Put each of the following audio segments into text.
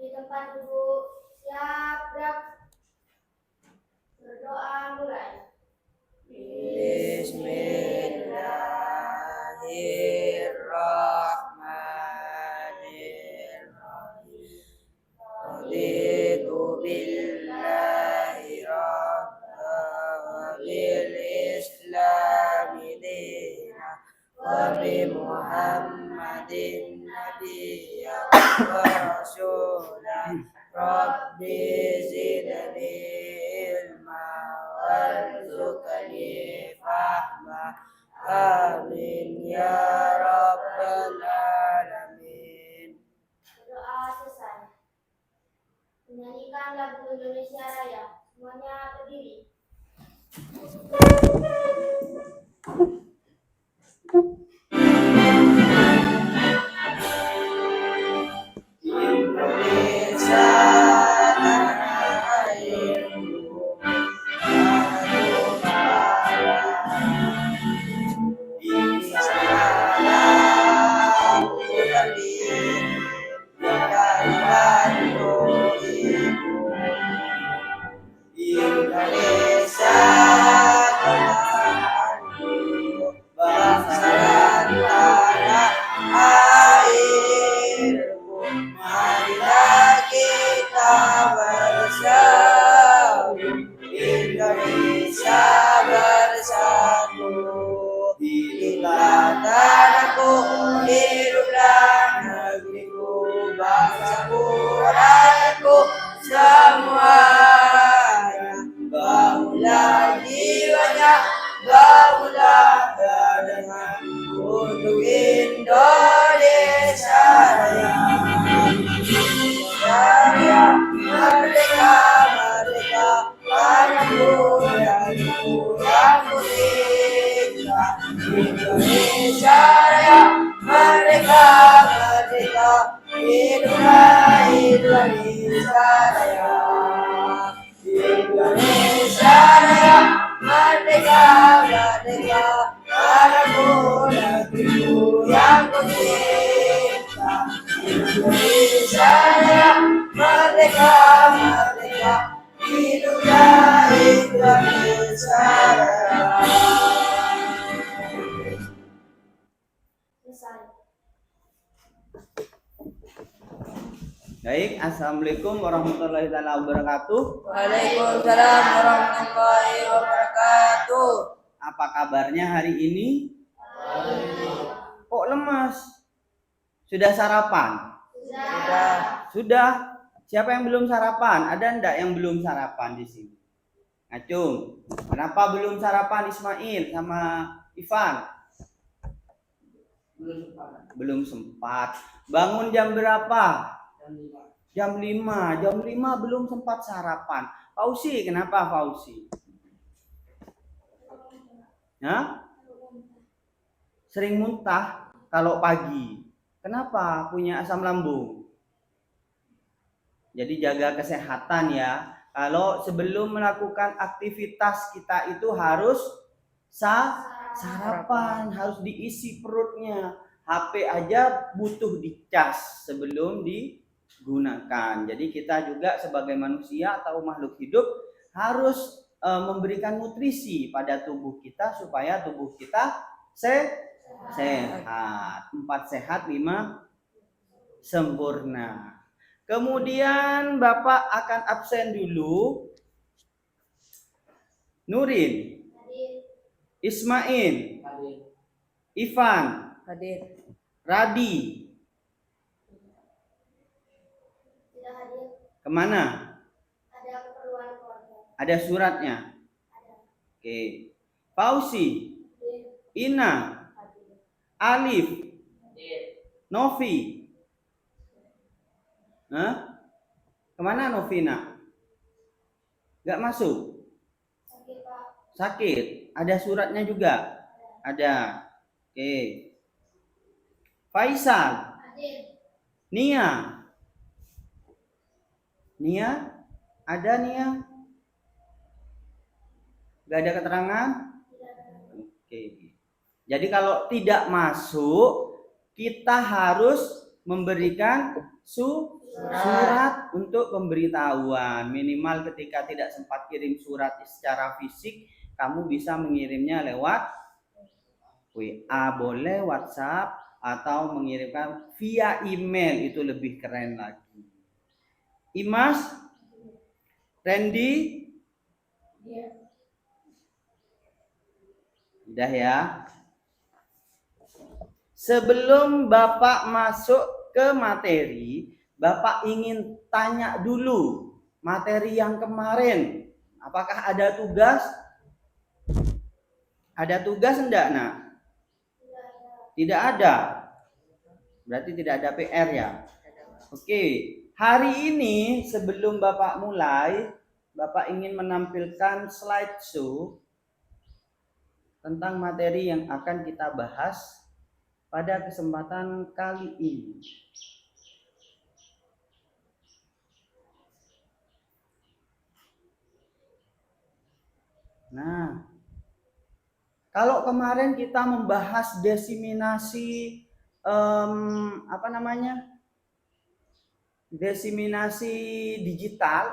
di tempat duduk. Siap, gerak. Berdoa mulai. Bismillahirrahmanirrahim. Raditu billahi rabban wa bil islami dina wa bi Muhammadin nabiyyan wa rasulan. Rabbi zidni ilma warzuqni fahma. Amin ya rabbal alamin. Berdoa selesai. Menyanyikan lagu Indonesia Raya. Semuanya berdiri. Indonesia tanah airku, tanah tumpah di sana aku berdiri dan bantu ibu. Indonesia tanahku, bangsa dan tanah airku, marilah kita bersatu, Indonesia bersatu. Hiduplah tanahku, hiduplah negeriku, bangsaku, rakyatku, semuanya. Bangunlah jiwanya, bangunlah badannya untuk Indonesia Raya. Raya, merdeka, merdeka, tanahku dan yang cinta. Indonesia Raya, merdeka, merdeka, hiduplah Indonesia Raya. Indonesia Raya, merdeka, merdeka, tanahku negeriku yang kucinta. Indonesia Raya, merdeka, merdeka, hiduplah Indonesia Raya. Selesai. Baik, assalamualaikum warahmatullahi wabarakatuh. Waalaikumsalam warahmatullahi wabarakatuh. Apa kabarnya hari ini? Kok lemas? Sudah sarapan? Sudah. Siapa yang belum sarapan? Ada enggak yang belum sarapan di sini? Acung, kenapa belum sarapan Ismail sama Ivan? Belum sempat. Bangun jam berapa? Jam 5. Jam 5 belum sempat sarapan. Fauzi, kenapa Fauzi? Hah? Sering muntah kalau pagi. Kenapa? Punya asam lambung. Jadi jaga kesehatan ya. Kalau sebelum melakukan aktivitas kita itu harus sarapan, harus diisi perutnya. HP aja butuh dicas sebelum digunakan. Jadi kita juga sebagai manusia atau makhluk hidup harus memberikan nutrisi pada tubuh kita supaya tubuh kita sehat. 4 sehat, 5 sempurna. Kemudian Bapak akan absen dulu. Nurin, Ismail, Ivan, Radi, Tidak hadir. kemana? Ada keperluan keluarga. Ada suratnya. Ada. Oke. Fauzi, Ina, Alif, Novi. Hah? Kemana Novina? Gak masuk? Sakit, Pak. Sakit. Ada suratnya juga? Ada. Oke. Faisal, Hadir. Nia. Nia? Ada Nia? Gak ada keterangan? Tidak ada. Oke. Jadi kalau tidak masuk, kita harus memberikan surat untuk pemberitahuan. Minimal ketika tidak sempat kirim surat secara fisik, kamu bisa mengirimnya lewat WA boleh, WhatsApp, atau mengirimkan via email, itu lebih keren lagi. Imas, Randy, udah ya. Sebelum Bapak masuk ke materi, Bapak ingin tanya dulu materi yang kemarin. Apakah ada tugas? Ada tugas enggak, Nak? Tidak ada. Berarti tidak ada PR ya? Oke. Hari ini sebelum Bapak mulai, Bapak ingin menampilkan slideshow tentang materi yang akan kita bahas pada kesempatan kali ini. Nah, kalau kemarin kita membahas diseminasi diseminasi digital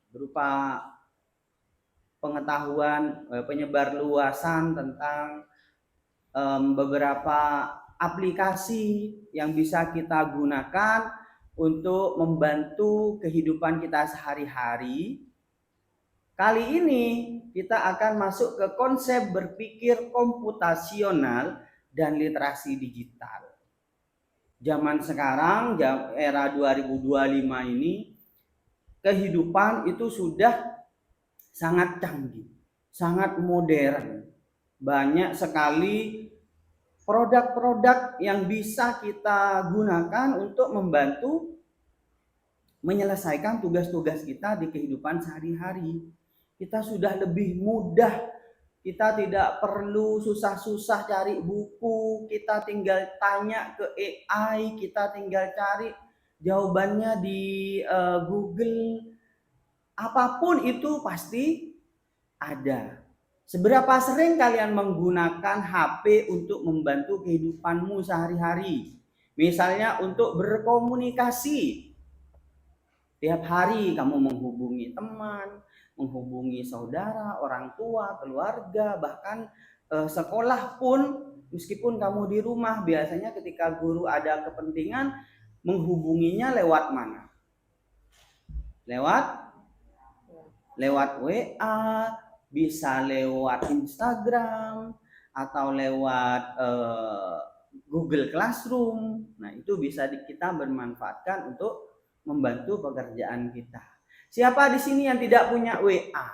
berupa pengetahuan penyebar luasan tentang beberapa aplikasi yang bisa kita gunakan untuk membantu kehidupan kita sehari-hari. Kali ini kita akan masuk ke konsep berpikir komputasional dan literasi digital. Zaman sekarang, era 2025 ini, kehidupan itu sudah sangat canggih, sangat modern. Banyak sekali produk-produk yang bisa kita gunakan untuk membantu menyelesaikan tugas-tugas kita di kehidupan sehari-hari. Kita sudah lebih mudah, kita tidak perlu susah-susah cari buku, kita tinggal tanya ke AI, kita tinggal cari jawabannya di Google. Apapun itu pasti ada. Seberapa sering kalian menggunakan HP untuk membantu kehidupanmu sehari-hari? Misalnya untuk berkomunikasi. Tiap hari kamu menghubungi teman, menghubungi saudara, orang tua, keluarga, bahkan sekolah pun, meskipun kamu di rumah, biasanya ketika guru ada kepentingan, menghubunginya lewat mana? Lewat WA, bisa lewat Instagram, atau lewat Google Classroom. Nah, itu bisa kita bermanfaatkan untuk membantu pekerjaan kita. Siapa di sini yang tidak punya WA?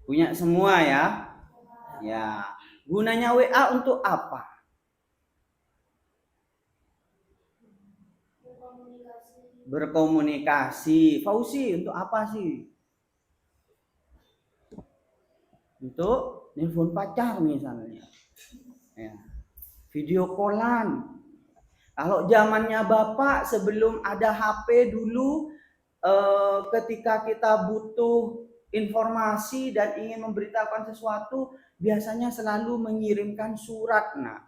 Punya semua ya? Ya. Gunanya WA untuk apa? Berkomunikasi. Fauzi, untuk apa sih? Untuk nelpon pacar misalnya. Ya. Video callan. Kalau zamannya Bapak sebelum ada HP dulu, ketika kita butuh informasi dan ingin memberitahukan sesuatu, biasanya selalu mengirimkan surat. Nah,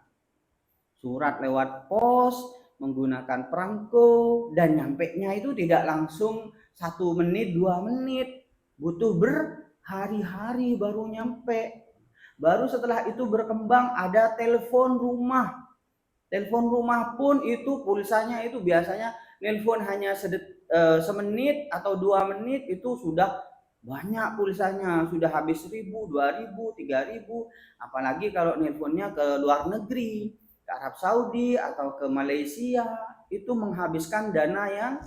surat lewat pos, menggunakan perangko, dan nyampenya itu tidak langsung 1 menit, 2 menit. Butuh berhari-hari baru nyampe. Baru setelah itu berkembang ada telepon rumah. Telepon rumah pun itu pulsanya itu biasanya nelpon hanya semenit atau 2 menit itu sudah banyak pulsanya, sudah habis 1.000, 2.000, 3.000. Apalagi kalau nelponnya ke luar negeri, ke Arab Saudi atau ke Malaysia, itu menghabiskan dana yang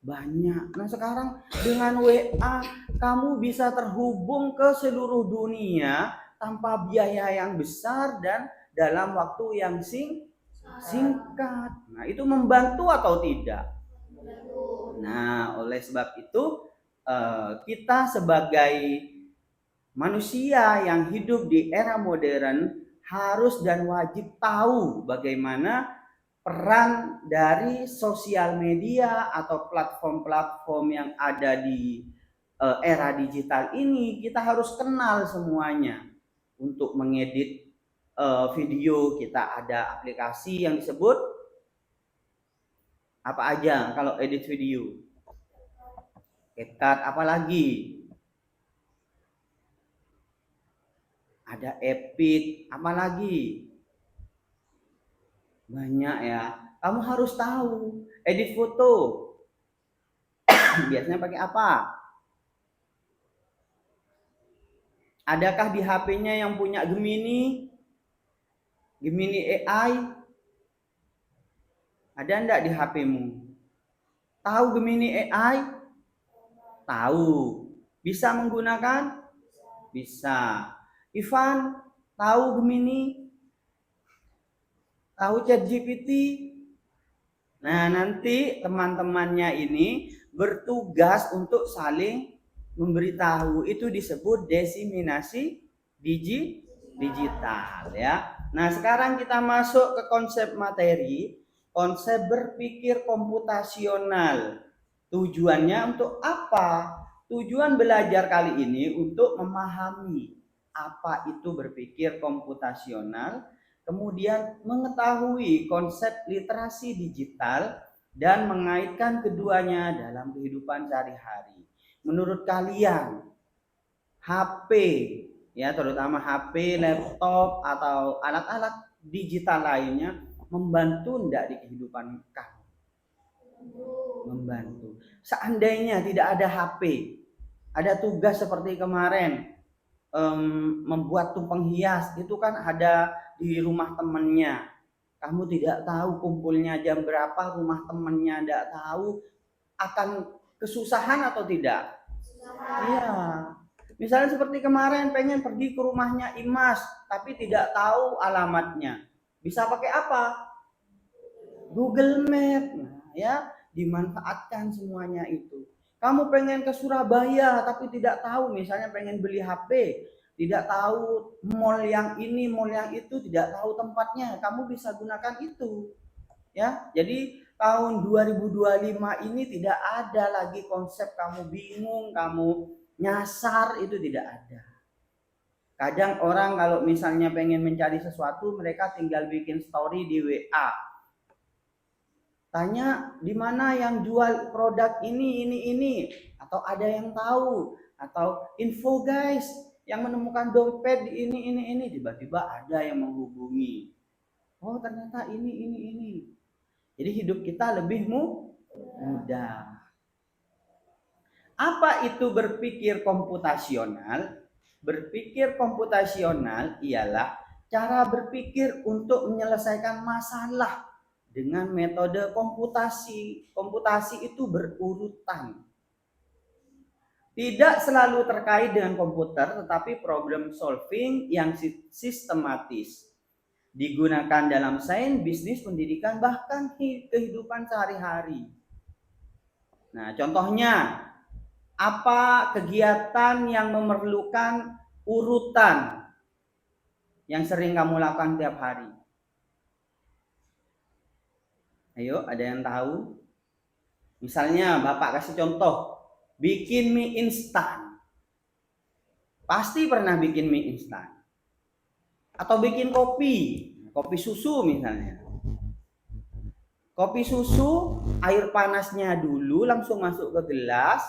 banyak. Nah, sekarang dengan WA kamu bisa terhubung ke seluruh dunia tanpa biaya yang besar dan dalam waktu yang singkat. Nah, itu membantu atau tidak? Nah, oleh sebab itu kita sebagai manusia yang hidup di era modern harus dan wajib tahu bagaimana peran dari sosial media atau platform-platform yang ada di era digital ini. Kita harus kenal semuanya. Untuk mengedit video kita ada aplikasi yang disebut Apa aja kalau edit video? CapCut, apa lagi? Ada Epic, apa lagi? Banyak ya. Kamu harus tahu. Edit foto. Biasanya pakai apa? Adakah di HP-nya yang punya Gemini? Gemini AI? Ada enggak di HP-mu? Tahu Gemini AI? Tahu. Bisa menggunakan? Bisa. Ivan, tahu Gemini? Tahu ChatGPT? Nah, nanti teman-temannya ini bertugas untuk saling memberitahu. Itu disebut diseminasi digital ya. Nah, sekarang kita masuk ke konsep materi, konsep berpikir komputasional. Tujuannya untuk apa? Tujuan belajar kali ini untuk memahami apa itu berpikir komputasional, kemudian mengetahui konsep literasi digital dan mengaitkan keduanya dalam kehidupan sehari-hari. Menurut kalian, HP ya, terutama HP, laptop atau alat-alat digital lainnya membantu enggak di kehidupan kamu? Membantu. Seandainya tidak ada HP, ada tugas seperti kemarin membuat tumpeng hias, itu kan ada di rumah temannya. Kamu tidak tahu kumpulnya jam berapa, rumah temannya tidak tahu, akan kesusahan atau tidak? Iya. Misalnya seperti kemarin pengen pergi ke rumahnya Imas, tapi tidak tahu alamatnya. Bisa pakai apa? Google Map. Nah, ya, dimanfaatkan semuanya itu. Kamu pengen ke Surabaya tapi tidak tahu, misalnya pengen beli HP, tidak tahu mall yang ini, mall yang itu, tidak tahu tempatnya, kamu bisa gunakan itu. Ya, jadi tahun 2025 ini tidak ada lagi konsep kamu bingung, kamu nyasar, itu tidak ada. Kadang orang kalau misalnya pengen mencari sesuatu, mereka tinggal bikin story di WA. Tanya di mana yang jual produk ini, atau ada yang tahu, atau info guys yang menemukan dompet di ini, tiba-tiba ada yang menghubungi. Oh ternyata ini. Jadi hidup kita lebih mudah. Apa itu berpikir komputasional? Berpikir komputasional ialah cara berpikir untuk menyelesaikan masalah dengan metode komputasi. Komputasi itu berurutan. Tidak selalu terkait dengan komputer, tetapi problem solving yang sistematis. Digunakan dalam sains, bisnis, pendidikan, bahkan kehidupan sehari-hari. Nah, contohnya, apa kegiatan yang memerlukan urutan yang sering kamu lakukan tiap hari? Ayo, ada yang tahu? Misalnya Bapak kasih contoh, bikin mie instan. Pasti pernah bikin mie instan. Atau bikin kopi susu misalnya. Kopi susu, air panasnya dulu langsung masuk ke gelas,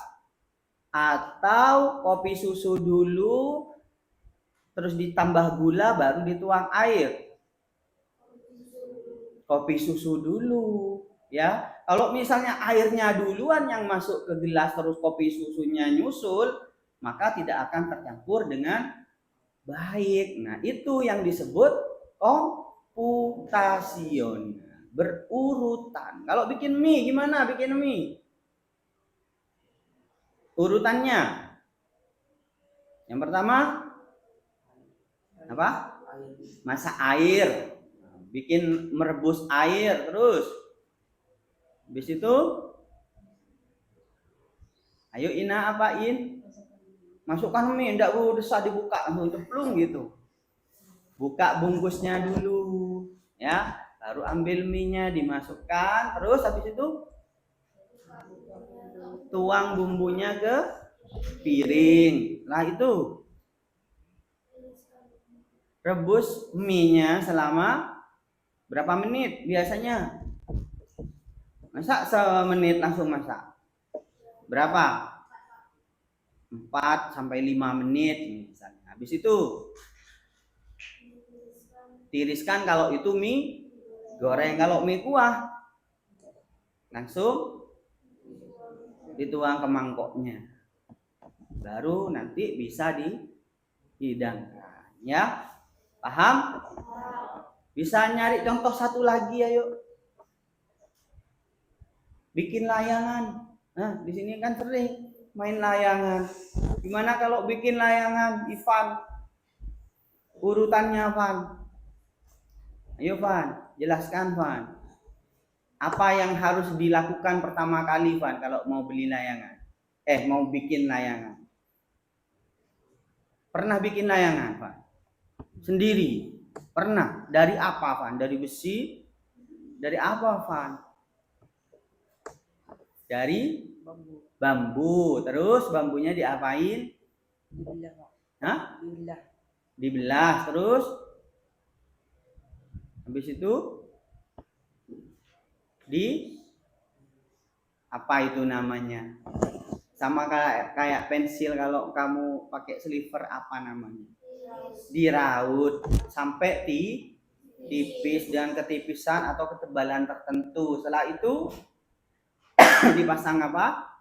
atau kopi susu dulu terus ditambah gula baru dituang air. Kopi susu dulu ya. Kalau misalnya airnya duluan yang masuk ke gelas terus kopi susunya nyusul, maka tidak akan tercampur dengan baik. Nah, itu yang disebut komputasional, berurutan. Kalau bikin mie gimana bikin mie? Urutannya. Yang pertama apa? Masak air. Bikin merebus air terus. Habis itu ayo Ina apain? Masukkan mie, enggak usah dibuka, langsung ceplung gitu. Buka bungkusnya dulu, ya. Baru ambil mie-nya dimasukkan, terus habis itu tuang bumbunya ke piring. Nah, itu rebus mie-nya selama berapa menit biasanya? Masak semenit langsung masak. Berapa? 4 sampai 5 menit misalnya. Habis itu tiriskan kalau itu mie goreng. Kalau mie kuah langsung dituang ke mangkoknya. Baru nanti bisa dihidangkan. Ya? Paham? Bisa nyari contoh satu lagi ayo. Bikin layangan. Nah, di sini kan sering main layangan. Gimana kalau bikin layangan, Ivan? Urutannya, Van. Ayo, Van, jelaskan, Van. Apa yang harus dilakukan pertama kali, Van, kalau mau beli layangan? Mau bikin layangan. Pernah bikin layangan, Van? Sendiri? Pernah? Dari apa, Van? Dari besi? Dari apa, Van? Dari bambu. Terus bambunya diapain? Dibelah, Pak. Hah? Dibelah. Dibelah. Terus habis itu apa itu namanya? Sama kayak pensil kalau kamu pakai sliver apa namanya? Diraut sampai tipis dengan ketipisan atau ketebalan tertentu. Setelah itu dipasang apa?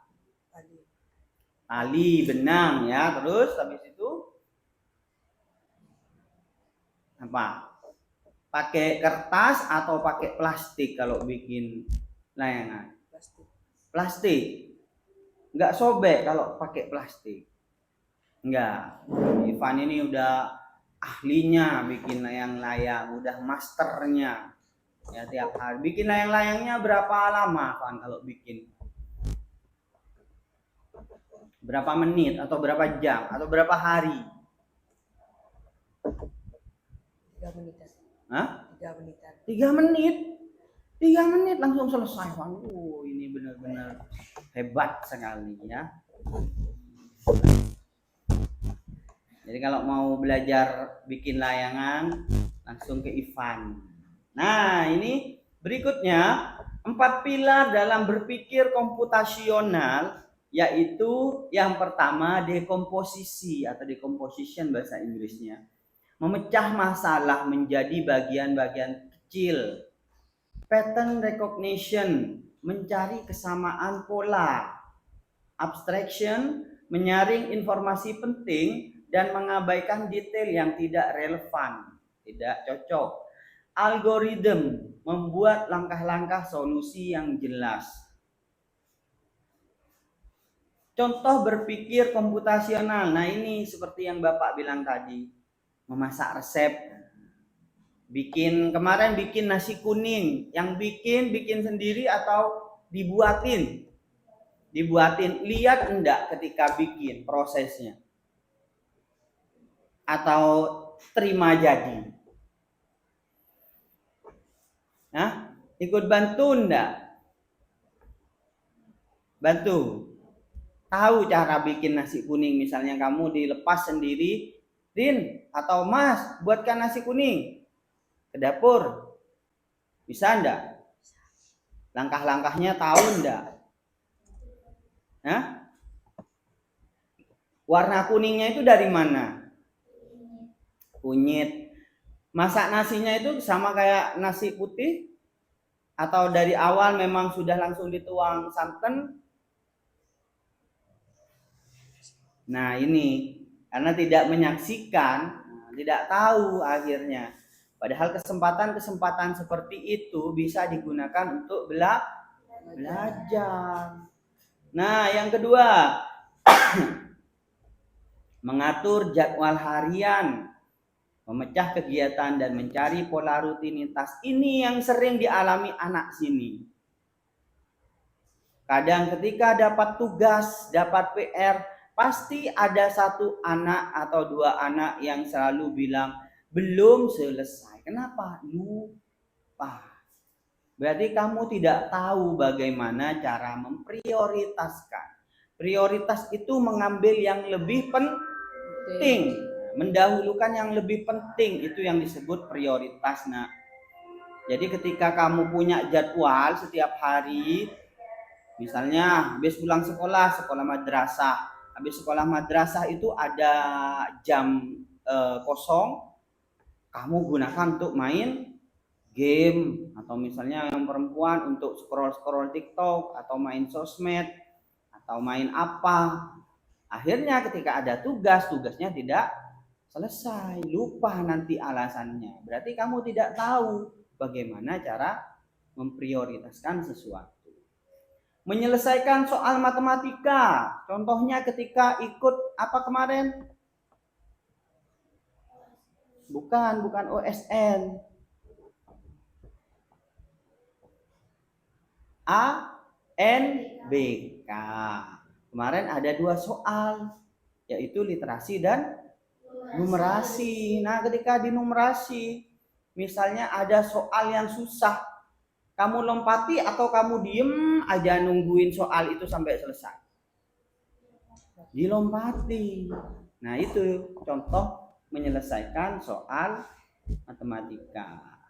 Tali benang ya. Terus habis itu apa? Pakai kertas atau pakai plastik kalau bikin layangan? Plastik. Enggak sobek kalau pakai plastik. Enggak. Ivan ini udah ahlinya bikin layang-layang, udah masternya. Ya tiap hari. Bikin layang-layangnya berapa lama, Van, kalau bikin? Berapa menit atau berapa jam atau berapa hari? 3 menit. Hah? 3 menit. 3 menit. 3 menit langsung selesai, Van. Ini benar-benar hebat sekali ya. Jadi kalau mau belajar bikin layangan langsung ke Ivan. Nah, ini berikutnya 4 pilar dalam berpikir komputasional, yaitu yang pertama dekomposisi atau decomposition bahasa Inggrisnya. Memecah masalah menjadi bagian-bagian kecil. Pattern recognition, mencari kesamaan pola. Abstraction, menyaring informasi penting dan mengabaikan detail yang tidak relevan, tidak cocok. Algoritma, membuat langkah-langkah solusi yang jelas. Contoh berpikir komputasional. Nah, ini seperti yang Bapak bilang tadi. Memasak resep. Kemarin bikin nasi kuning. Yang bikin sendiri atau dibuatin? Dibuatin. Lihat enggak ketika bikin prosesnya? Atau terima jadi? Nah, ikut bantu enggak? Bantu. Tahu cara bikin nasi kuning, misalnya kamu dilepas sendiri, Din atau Mas, buatkan nasi kuning. Ke dapur. Bisa enggak? Langkah-langkahnya tahu enggak? Hah? Warna kuningnya itu dari mana? Kunyit. Masak nasinya itu sama kayak nasi putih? Atau dari awal memang sudah langsung dituang santan? Nah ini, karena tidak menyaksikan, tidak tahu akhirnya. Padahal kesempatan-kesempatan seperti itu bisa digunakan untuk belajar. Nah yang kedua, mengatur jadwal harian. Memecah kegiatan dan mencari pola rutinitas. Ini yang sering dialami anak sini. Kadang ketika dapat tugas, dapat PR, pasti ada satu anak atau 2 anak yang selalu bilang, belum selesai. Kenapa? Lupa. Berarti kamu tidak tahu bagaimana cara memprioritaskan. Prioritas itu mengambil yang lebih penting. Mendahulukan yang lebih penting, itu yang disebut prioritas. Nah, Jadi ketika kamu punya jadwal setiap hari, misalnya habis pulang sekolah, sekolah madrasah. Habis sekolah madrasah itu ada jam kosong, kamu gunakan untuk main game, atau misalnya yang perempuan untuk scroll-scroll TikTok atau main sosmed atau main apa. Akhirnya ketika ada tugas, tugasnya tidak selesai, lupa nanti alasannya. Berarti kamu tidak tahu bagaimana cara memprioritaskan sesuatu. Menyelesaikan soal matematika, contohnya ketika ikut apa kemarin? Bukan OSN. ANBK. Kemarin ada 2 soal, yaitu literasi dan numerasi. Nah, ketika di numerasi, misalnya ada soal yang susah, kamu lompati atau kamu diem aja nungguin soal itu sampai selesai? Dilompati. Nah, itu contoh menyelesaikan soal matematika.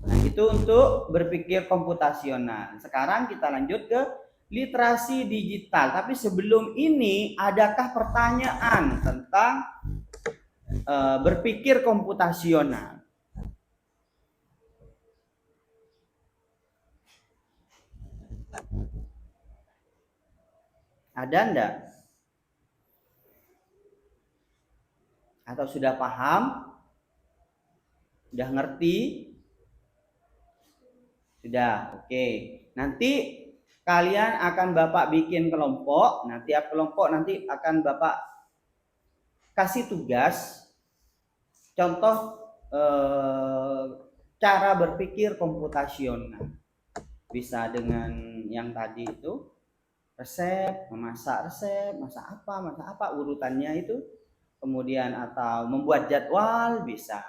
Nah, itu untuk berpikir komputasional. Sekarang kita lanjut ke literasi digital. Tapi sebelum ini, adakah pertanyaan tentang berpikir komputasional? Ada enggak? Atau sudah paham? Sudah ngerti? Sudah, oke. Nanti kalian akan Bapak bikin kelompok. Nah, tiap kelompok nanti akan Bapak kasih tugas. Contoh cara berpikir komputasional. Bisa dengan yang tadi itu, resep, memasak resep, masak apa, urutannya itu. Kemudian atau membuat jadwal bisa.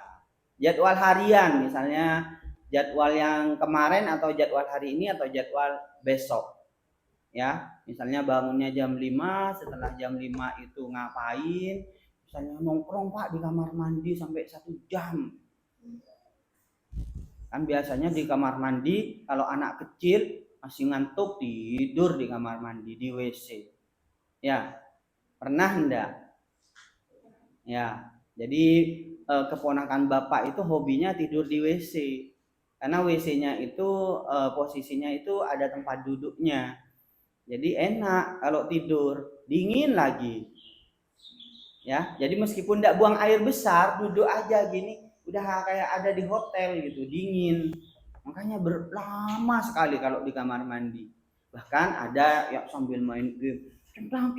Jadwal harian misalnya, jadwal yang kemarin atau jadwal hari ini atau jadwal besok. Ya, misalnya bangunnya jam 5, setelah jam 5 itu ngapain? Misalnya nongkrong Pak di kamar mandi sampai 1 jam. Kan biasanya di kamar mandi kalau anak kecil masih ngantuk tidur di kamar mandi, di WC. Ya, pernah enggak? Ya, jadi keponakan Bapak itu hobinya tidur di WC. Karena WC-nya itu posisinya itu ada tempat duduknya. Jadi enak kalau tidur, dingin lagi. Ya, jadi meskipun tidak buang air besar, duduk aja gini, udah kayak ada di hotel gitu, dingin. Makanya berlama sekali kalau di kamar mandi. Bahkan ada yang sambil main game, centang.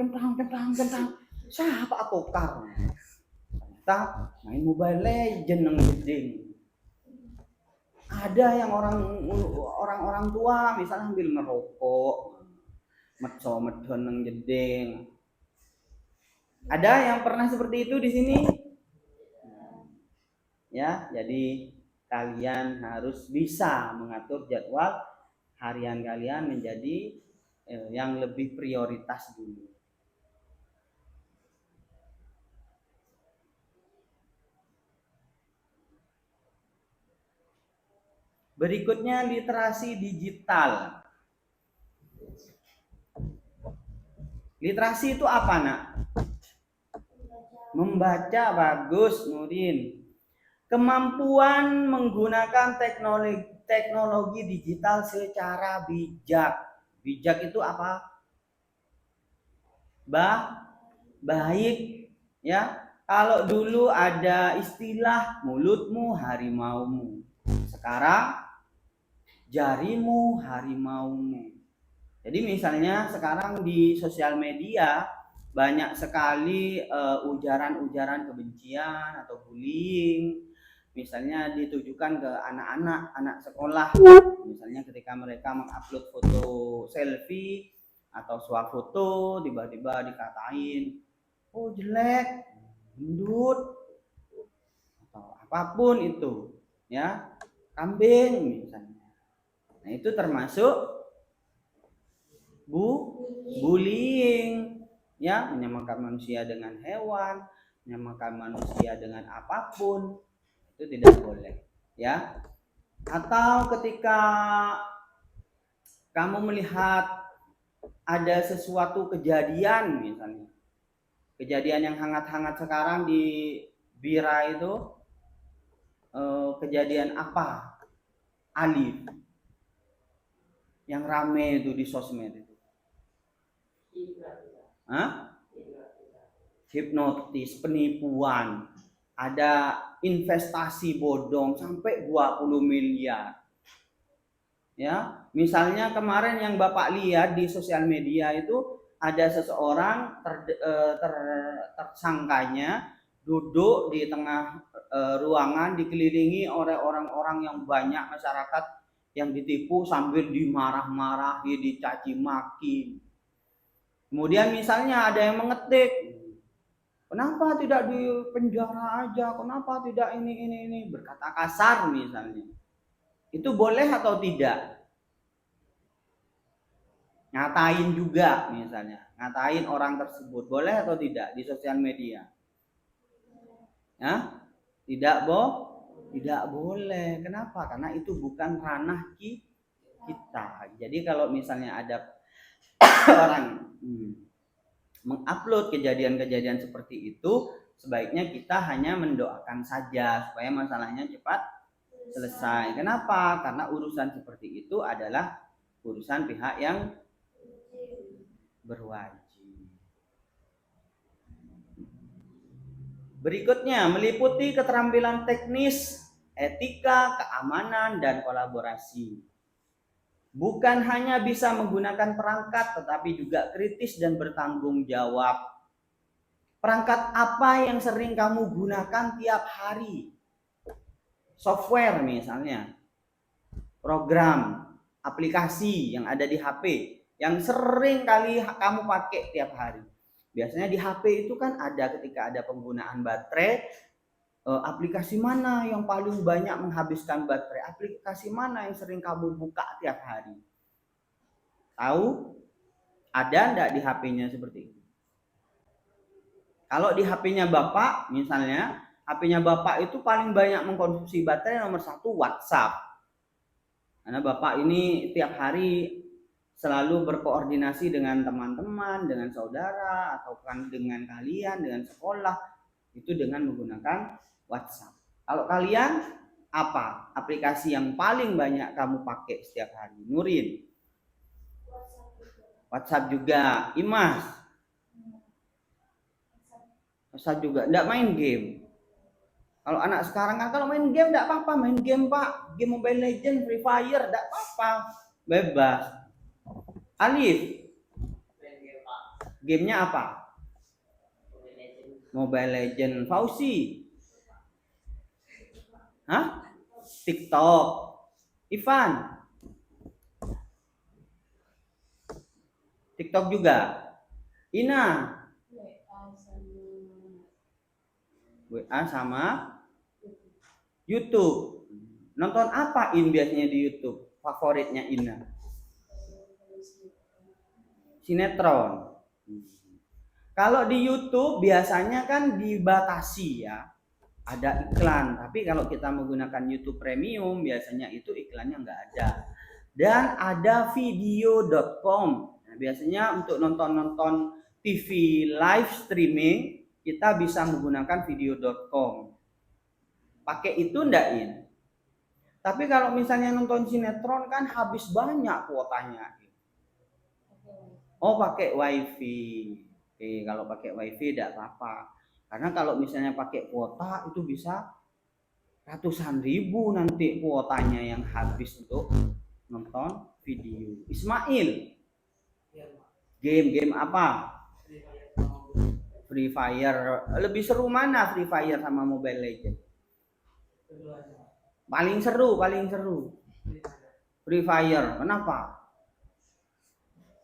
Siapa atokar? Ternyata main Mobile Legend nang jeding. Ada yang orang tua misalnya sambil merokok, medon nang jeding. Ada yang pernah seperti itu di sini? Ya, jadi kalian harus bisa mengatur jadwal harian kalian menjadi yang lebih prioritas dulu. Berikutnya literasi digital. Literasi itu apa, Nak? Membaca, bagus, Nurin. Kemampuan menggunakan teknologi digital secara bijak. Bijak itu apa? Baik, ya. Kalau dulu ada istilah mulutmu harimaumu. Sekarang jarimu harimaumu. Jadi misalnya sekarang di sosial media banyak sekali ujaran-ujaran kebencian atau bullying. Misalnya ditujukan ke anak sekolah. Misalnya ketika mereka mengupload foto selfie atau swafoto, tiba-tiba dikatain, oh jelek, gendut, atau apapun itu, ya, kambing misalnya. Nah, itu termasuk bullying, ya, menyamakan manusia dengan hewan, menyamakan manusia dengan apapun, itu tidak boleh, ya. Atau ketika kamu melihat ada sesuatu kejadian, misalnya kejadian yang hangat-hangat sekarang di Bira itu, kejadian apa? Alif yang rame itu di sosmed itu. Hah? Hipnotis, penipuan, ada investasi bodong sampai 20 miliar. Ya, misalnya kemarin yang Bapak lihat di sosial media itu ada seseorang tersangkanya duduk di tengah ruangan dikelilingi oleh orang-orang yang banyak, masyarakat yang ditipu sambil dimarah-marahi, dicaci maki. Kemudian misalnya ada yang mengetik, kenapa tidak di penjara aja, kenapa tidak ini, berkata kasar misalnya. Itu boleh atau tidak? Ngatain juga misalnya, ngatain orang tersebut, boleh atau tidak di sosial media? Ya? Tidak boleh. Kenapa? Karena itu bukan ranah kita. Jadi kalau misalnya ada orang mengupload kejadian-kejadian seperti itu, sebaiknya kita hanya mendoakan saja supaya masalahnya cepat selesai. Kenapa? Karena urusan seperti itu adalah urusan pihak yang berwajib. Berikutnya, meliputi keterampilan teknis, etika, keamanan, dan kolaborasi. Bukan hanya bisa menggunakan perangkat, tetapi juga kritis dan bertanggung jawab. Perangkat apa yang sering kamu gunakan tiap hari? Software misalnya, program, aplikasi yang ada di HP, yang sering kali kamu pakai tiap hari. Biasanya di HP itu kan ada ketika ada penggunaan baterai, aplikasi mana yang paling banyak menghabiskan baterai, aplikasi mana yang sering kamu buka tiap hari. Tahu? Ada enggak di HP-nya seperti itu? Kalau di HP-nya Bapak, misalnya, HP-nya Bapak itu paling banyak mengkonsumsi baterai nomor 1 WhatsApp. Karena Bapak ini tiap hari selalu berkoordinasi dengan teman-teman, dengan saudara, atau kan dengan kalian, dengan sekolah, itu dengan menggunakan WhatsApp. Kalau kalian, apa aplikasi yang paling banyak kamu pakai setiap hari? Nurin? WhatsApp juga. Imas? WhatsApp juga. Nggak main game? Kalau anak sekarang kan kalau main game nggak apa-apa, main game Pak, game Mobile Legends, Free Fire, nggak apa-apa, bebas. Alif, gamenya apa? Mobile Legends. Fauzi, hah? TikTok. Ivan, TikTok juga. Ina, WA sama YouTube. Nonton apa biasanya di YouTube? Favoritnya Ina? Sinetron. Kalau di YouTube biasanya kan dibatasi ya, ada iklan. Tapi kalau kita menggunakan YouTube Premium biasanya itu iklannya nggak ada. Dan ada video.com. Nah, biasanya untuk nonton TV live streaming kita bisa menggunakan video.com. Pakai itu ndak In? Tapi kalau misalnya nonton sinetron kan habis banyak kuotanya. Oh, pakai wifi. Oke, kalau pakai wifi tidak apa-apa. Karena kalau misalnya pakai kuota itu bisa ratusan ribu nanti kuotanya yang habis untuk nonton video. Ismail, game apa? Free Fire. Lebih seru mana Free Fire sama Mobile Legends? Paling seru. Free Fire. Kenapa?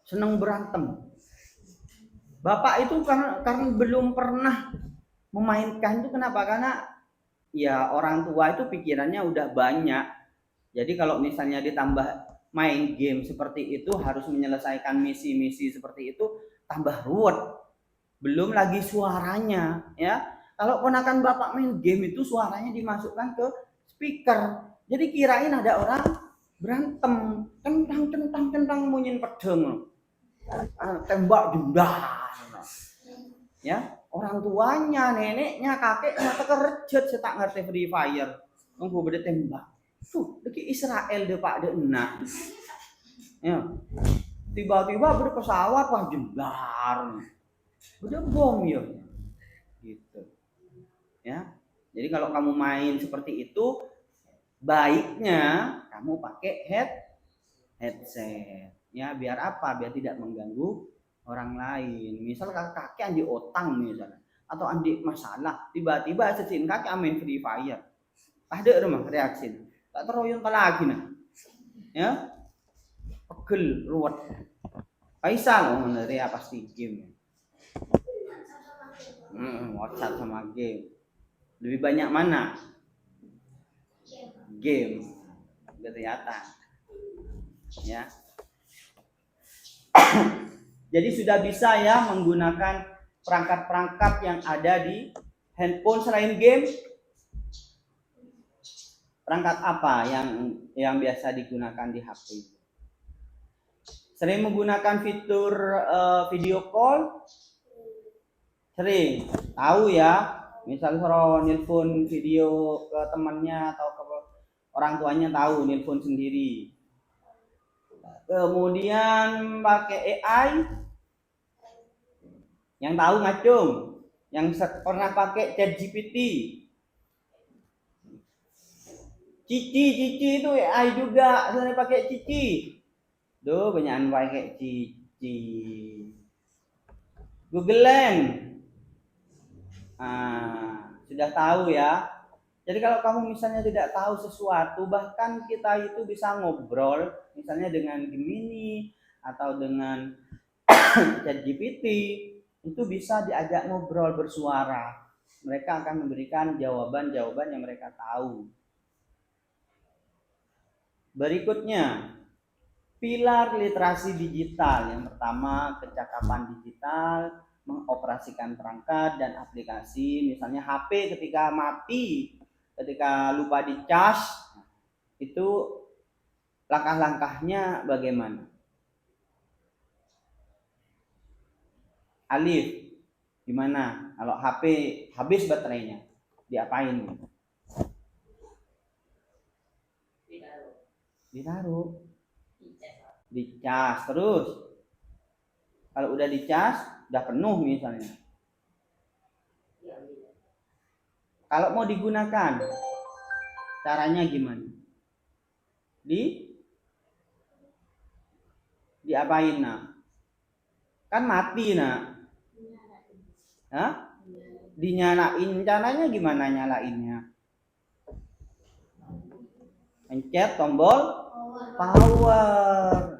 Seneng berantem. Bapak itu karena belum pernah memainkan itu, kenapa? Karena ya orang tua itu pikirannya udah banyak. Jadi kalau misalnya ditambah main game seperti itu, harus menyelesaikan misi-misi seperti itu, tambah ruwet. Belum lagi suaranya ya. Kalau ponakan Bapak main game itu suaranya dimasukkan ke speaker. Jadi kirain ada orang berantem, centang munyin pedang, tembak jundar. Ya, orang tuanya, neneknya, kakeknya terkejut setak ngerti Free Fire. Nunggu beda tembak. Tuh, deki Israel deh Pak de enak. Ya. Tiba-tiba beda pesawat wah jundar. Beda bom ya. Gitu. Ya. Jadi kalau kamu main seperti itu, baiknya kamu pakai headset. Ya, biar apa? Biar tidak mengganggu orang lain. Misal kakek andi otang misalnya atau andi masalah, tiba-tiba sesin kakek main Free Fire. Ada rumah reaksi. Tak teroyon lagi nah. Ya. Pegel ruwet. Faisal ya pasti game. WhatsApp sama game. Lebih banyak mana? Game. Kelihatan. Ya. Jadi sudah bisa ya menggunakan perangkat-perangkat yang ada di handphone selain game. Perangkat apa yang biasa digunakan di HP? Sering menggunakan fitur video call? Sering. Tahu ya, misal suruh nelpon video ke temannya atau ke orang tuanya tahu, nelpon sendiri. Kemudian pakai AI. Yang tahu ngacung, yang pernah pakai ChatGPT. Cici itu AI juga, saya pakai Cici. Duh, banyakan pakai Cici. Google Lens. Sudah tahu ya. Jadi kalau kamu misalnya tidak tahu sesuatu, bahkan kita itu bisa ngobrol, misalnya dengan Gemini atau dengan ChatGPT, itu bisa diajak ngobrol bersuara. Mereka akan memberikan jawaban-jawaban yang mereka tahu. Berikutnya, pilar literasi digital. Yang pertama, kecakapan digital, mengoperasikan perangkat dan aplikasi. Misalnya HP ketika mati, ketika lupa dicas, itu langkah-langkahnya bagaimana? Alif, gimana? Kalau HP habis baterainya, diapain? Ditaruh. Dicas terus. Kalau udah dicas, udah penuh misalnya. Kalau mau digunakan, caranya gimana? Diapain nak? Kan mati nak. Hah? Dinyalain, caranya gimana nyalainnya? Pencet tombol power.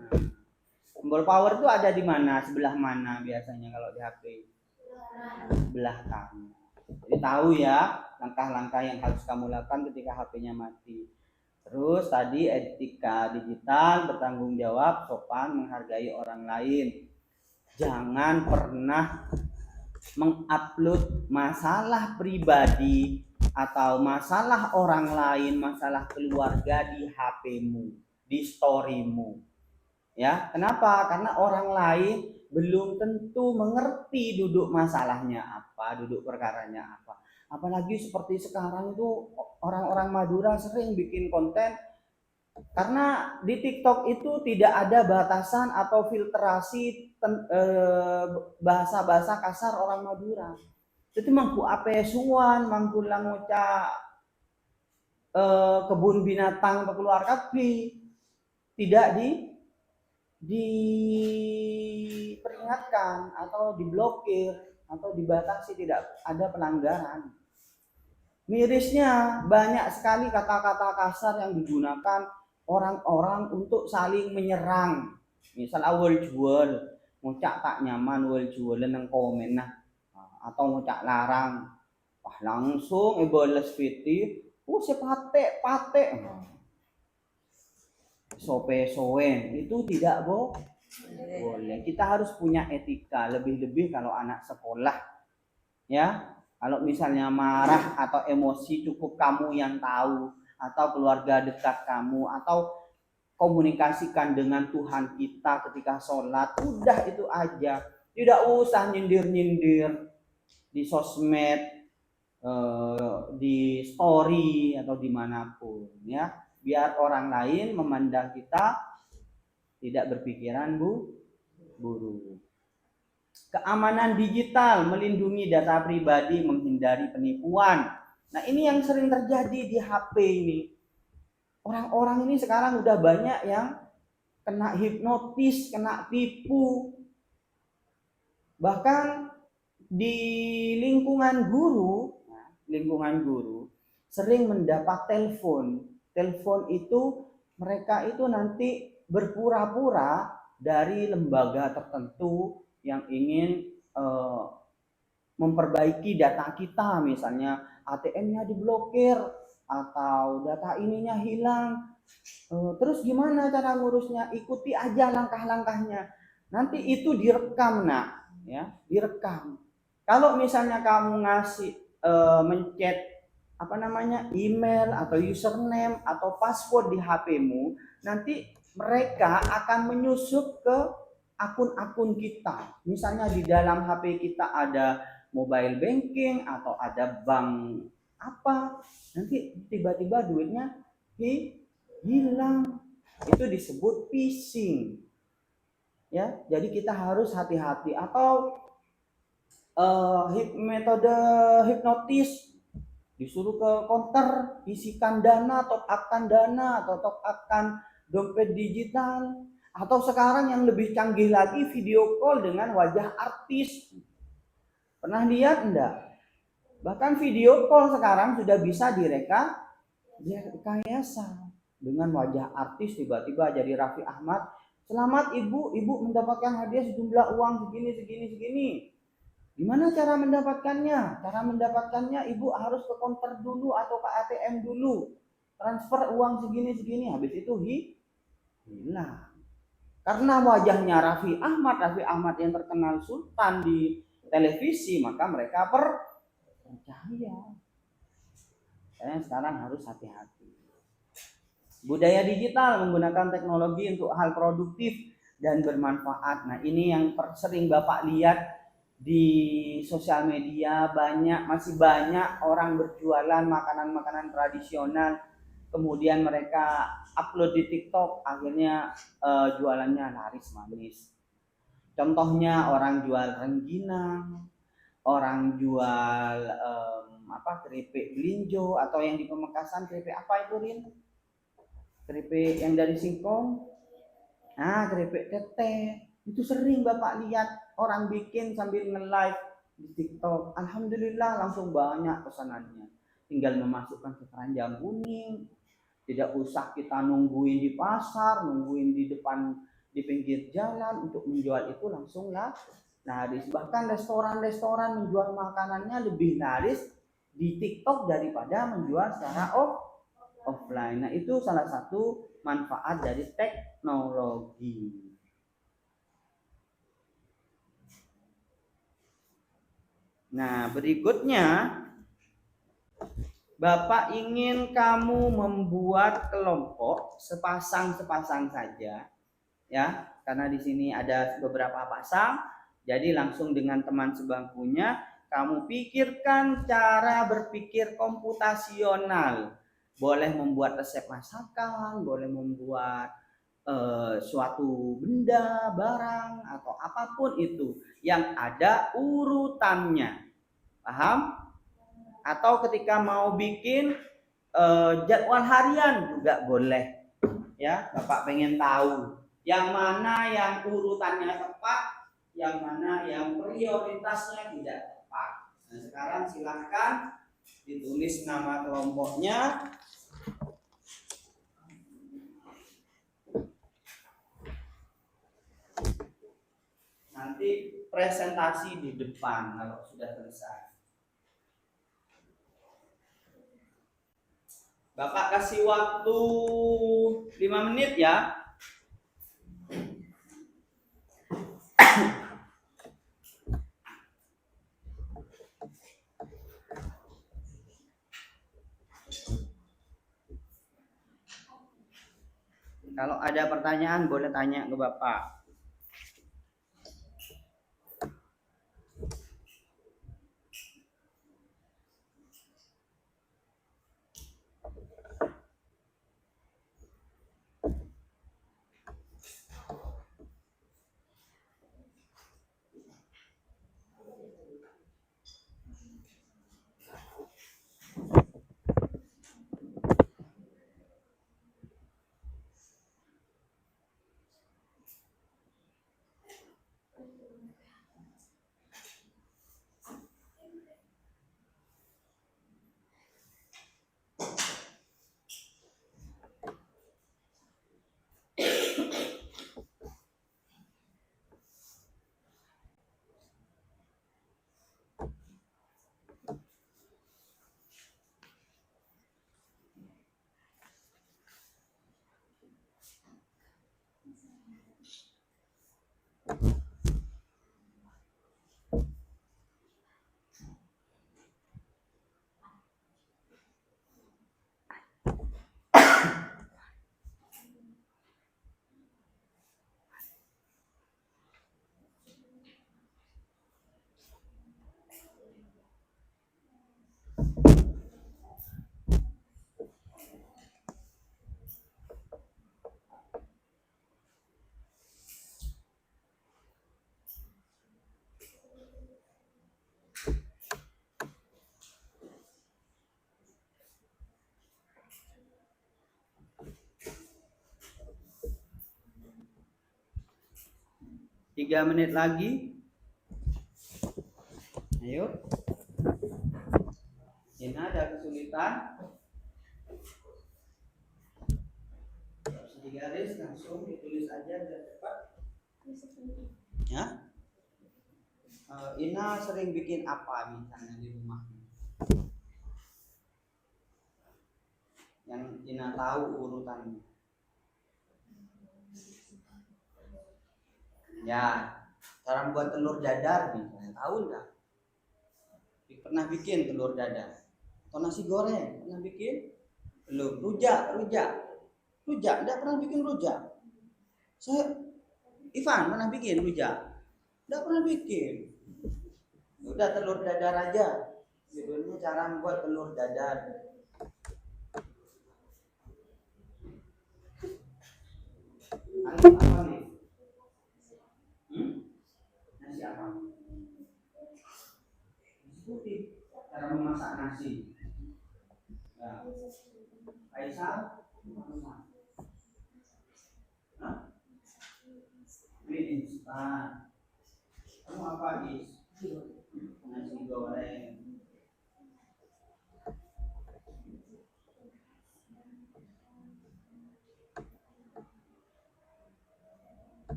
Tombol power itu ada di mana? Sebelah mana biasanya kalau di HP? Sebelah kanan. Jadi tahu ya langkah-langkah yang harus kamu lakukan ketika HP-nya mati. Terus tadi etika digital, bertanggung jawab, sopan, menghargai orang lain. Jangan pernah mengupload masalah pribadi atau masalah orang lain, masalah keluarga di HP-mu, di story-mu. Ya, kenapa? Karena orang lain belum tentu mengerti duduk masalahnya apa, duduk perkaranya apa. Apalagi seperti sekarang itu orang-orang Madura sering bikin konten karena di TikTok itu tidak ada batasan atau filtrasi bahasa-bahasa kasar orang Madura. Itu mangku ape suan, mangku langoca kebun binatang keluar kapi, tidak diperingatkan atau diblokir atau dibatasi, tidak ada pelanggaran. Mirisnya banyak sekali kata-kata kasar yang digunakan orang-orang untuk saling menyerang. Misal awal jual, ngucak tak nyaman awal jual nang komen nah, atau ngucak larang, wah langsung balas fiti, sepate sope-soen, itu tidak boleh. Kita harus punya etika, lebih-lebih kalau anak sekolah. Ya, kalau misalnya marah atau emosi cukup kamu yang tahu, atau keluarga dekat kamu, atau komunikasikan dengan Tuhan kita ketika sholat. Udah itu aja, tidak usah nyindir-nyindir di sosmed, di story atau dimanapun ya, biar orang lain memandang kita tidak berpikiran buruk. Keamanan digital, melindungi data pribadi, menghindari penipuan. Nah ini yang sering terjadi di HP ini. Orang-orang ini sekarang udah banyak yang kena hipnotis, kena tipu. Bahkan di lingkungan guru sering mendapat telepon itu mereka itu nanti berpura-pura dari lembaga tertentu yang ingin memperbaiki data kita, misalnya ATM-nya diblokir atau data ininya hilang. Terus gimana cara ngurusnya? Ikuti aja langkah-langkahnya. Nanti itu direkam, nak, ya, direkam. Kalau misalnya kamu ngasih mencet email atau username atau password di HP-mu, nanti mereka akan menyusup ke akun-akun kita. Misalnya di dalam HP kita ada mobile banking atau ada bank apa, nanti tiba-tiba duitnya hilang. Itu disebut phishing. Ya, jadi kita harus hati-hati. Atau metode hipnotis, disuruh ke counter, isikan dana, top upkan dana atau top upkan dompet digital. Atau sekarang yang lebih canggih lagi, video call dengan wajah artis. Pernah lihat enggak? Bahkan video call sekarang sudah bisa direkayasa dengan wajah artis, tiba-tiba jadi Raffi Ahmad. Selamat ibu mendapatkan hadiah sejumlah uang segini. Gimana cara mendapatkannya? Cara mendapatkannya ibu harus ke counter dulu atau ke ATM dulu. Transfer uang segini, habis itu hilang. Karena wajahnya Raffi Ahmad yang terkenal sultan di televisi, maka mereka percaya. Saya sekarang harus hati-hati. Budaya digital, menggunakan teknologi untuk hal produktif dan bermanfaat. Nah ini yang sering Bapak lihat di sosial media, masih banyak orang berjualan makanan-makanan tradisional, kemudian mereka upload di TikTok, akhirnya jualannya laris manis. Contohnya orang jual rengginang, orang jual keripik belinjo, atau yang di Pamekasan keripik apa itu, Rin? Keripik yang dari singkong. Nah, keripik tete. Itu sering Bapak lihat orang bikin sambil nge-live di TikTok. Alhamdulillah langsung banyak pesanannya. Tinggal memasukkan ke keranjang kuning. Tidak usah kita nungguin di pasar, nungguin di depan, di pinggir jalan untuk menjual, itu langsung laris. Bahkan restoran-restoran menjual makanannya lebih laris di TikTok daripada menjual secara offline. Nah, itu salah satu manfaat dari teknologi. Nah, berikutnya Bapak ingin kamu membuat kelompok sepasang saja, ya, karena di sini ada beberapa pasang. Jadi langsung dengan teman sebangkunya kamu pikirkan cara berpikir komputasional. Boleh membuat resep masakan, boleh membuat suatu benda, barang, atau apapun itu yang ada urutannya. Paham? Atau ketika mau bikin jadwal harian juga boleh. Ya, Bapak pengen tahu yang mana yang urutannya tepat, yang mana yang prioritasnya tidak tepat. Nah, sekarang silahkan ditulis nama kelompoknya. Nanti presentasi di depan kalau sudah selesai. Bapak kasih waktu 5 menit ya. Kalau ada pertanyaan boleh tanya ke Bapak. Tiga menit lagi. Ayo. Ini ada kesulitan. Di garis langsung ditulis aja biar cepat. Ya. Ina sering bikin apa misalnya di rumah? Yang Ina tahu urutannya. Ya, cara buat telur dadar misalnya, tahu enggak? Pernah bikin telur dadar? Atau nasi goreng, pernah bikin? Belum. Rujak, enggak pernah bikin rujak. Ivan pernah bikin rujak? Enggak pernah bikin. Udah telur dadar aja. Judulnya cara membuat telur dadar. Nasi apa nih? Nasi apa? Nasi putih. Cara memasak nasi. Ya. Kaisar, masak. Hah? Mie instan. Kamu apa, Is? Nasi goreng.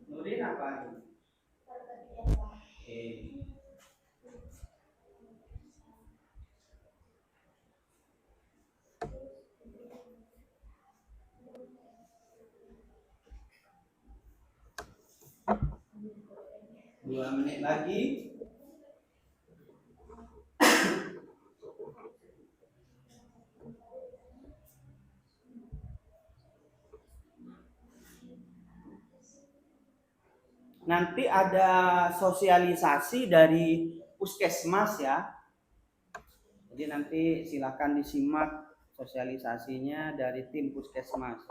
Nurin apa? Oke. 2 menit lagi. Nanti ada sosialisasi dari puskesmas ya. Jadi nanti silakan disimak sosialisasinya dari tim puskesmas.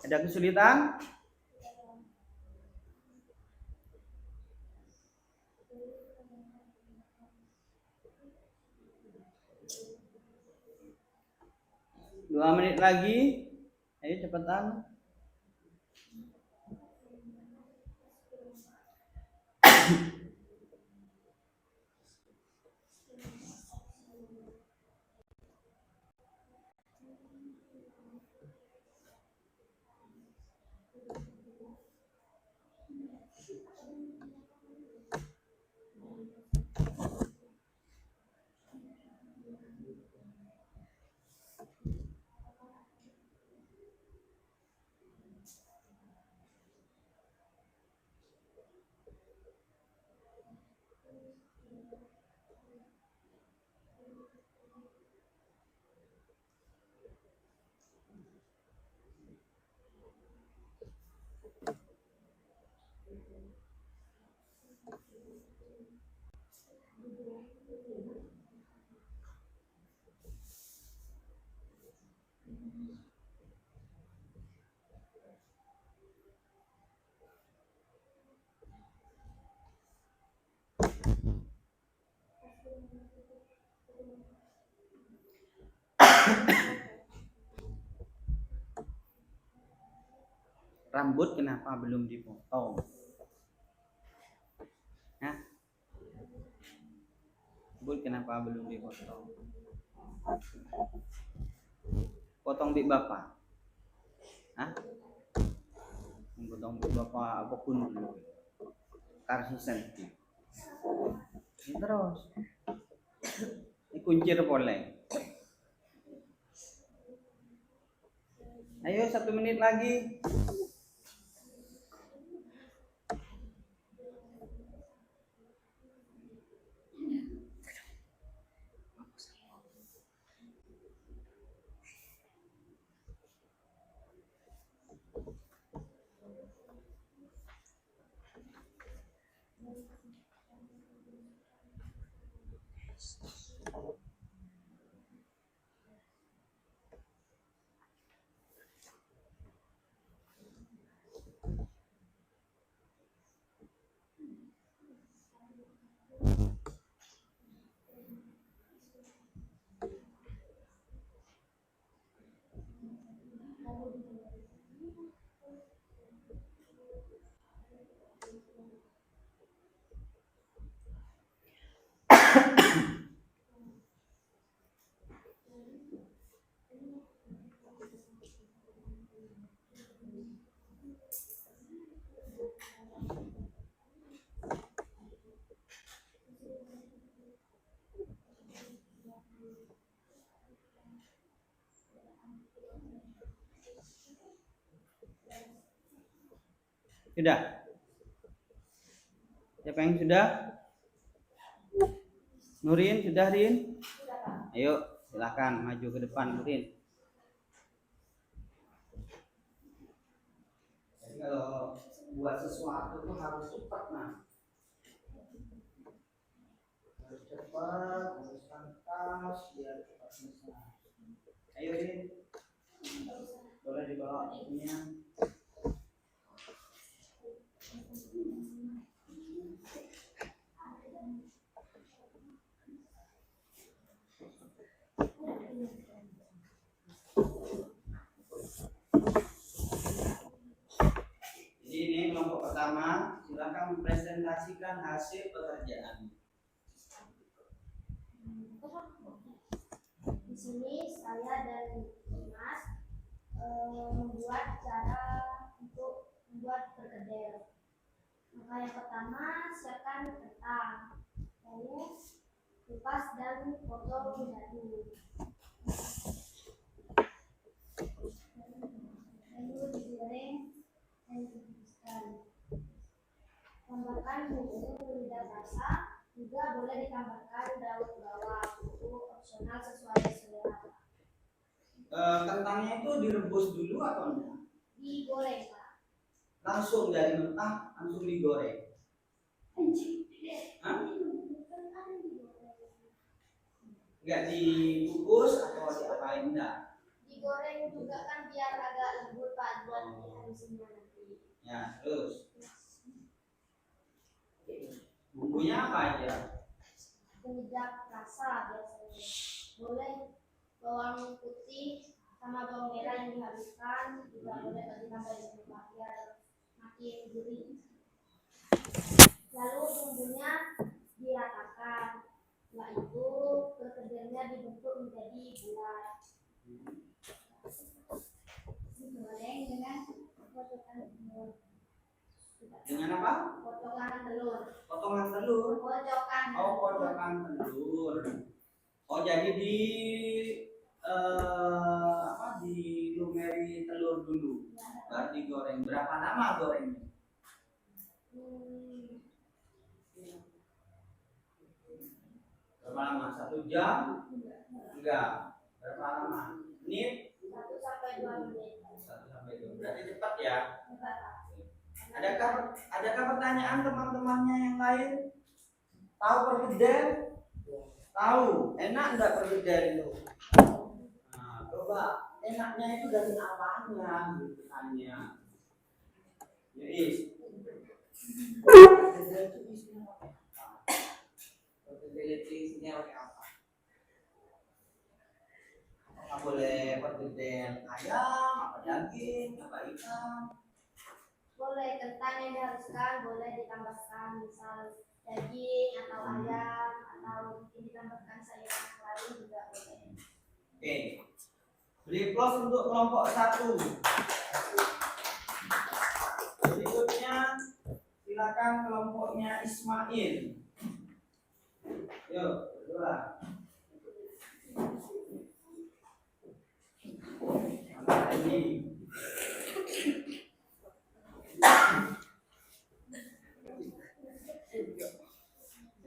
Ada kesulitan? Dua menit lagi. Ayo cepetan. Rambut kenapa belum dipotong? Hah? Rambut kenapa belum dipotong? Potong bik bapak? Hah? Potong bik bapak apapun dulu. Karsisen. Terus. Ini kuncir boleh. Ayo 1 menit lagi. Sudah? Siapa yang sudah? Nurin, sudah Rin? Ayo, silakan maju ke depan Nurin. Jadi kalau buat sesuatu tuh harus cepat, nah. Harus cepat, harus tangkas, biar cepat selesai. Ayo Rin. Boleh dibawa ininya. Ini kelompok pertama, silakan mempresentasikan hasil pekerjaan. Di sini saya dan Mas membuat cara untuk membuat perkedel. Maka yang pertama siapkan kentang, lalu kupas dan potong dadu. Lalu digoreng dan direbuskan. Tambahkan bumbu lidah rasa, juga boleh ditambahkan daun bawang. Itu opsional sesuai selera. Kentangnya itu direbus dulu atau enggak? Digoreng, Pak. Langsung dari mentah, langsung digoreng. Hah? Enggak dikukus atau diapain enggak? Digoreng juga kan biar agak lembut, Pak, buat dihabisinnya nanti. Ya, terus bumbunya apa aja? Penyedap rasa biasanya. Boleh bawang putih sama bawang merah yang dihabiskan, juga boleh ditambah dengan biar makin gurih. Lalu bumbunya diratakan. Setelah itu perkedelnya dibentuk menjadi bulat. Digoreng dengan potongan telur. Dengan apa? Potongan telur. Potongan telur. Pojokan. Oh, pojokan telur. Oh, jadi dilumeri telur dulu, baru digoreng. Berapa lama gorengnya? Berapa lama? 1 jam? Enggak. Berapa lama? Menit? 1 sampai 2 menit. 1 sampai 2. Berarti cepat ya. Cepat, Pak. Adakah pertanyaan teman-temannya yang lain? Tahu perkedel? Tahu. Enak enggak perkedel itu? Nah, coba enaknya itu dari apanya gitu tanya. Jadi perkedel itu isinya pakai apa? Perkedel itu isinya pakai apa? boleh pergedel ayam, apa daging, apa ikan. Boleh kentang yang dihaluskan, boleh ditambahkan misal daging atau ayam atau mungkin ditambahkan sayuran lain juga boleh. Oke. Beri plus untuk kelompok 1. Berikutnya silakan kelompoknya Ismail. Yuk, berdua. Ini.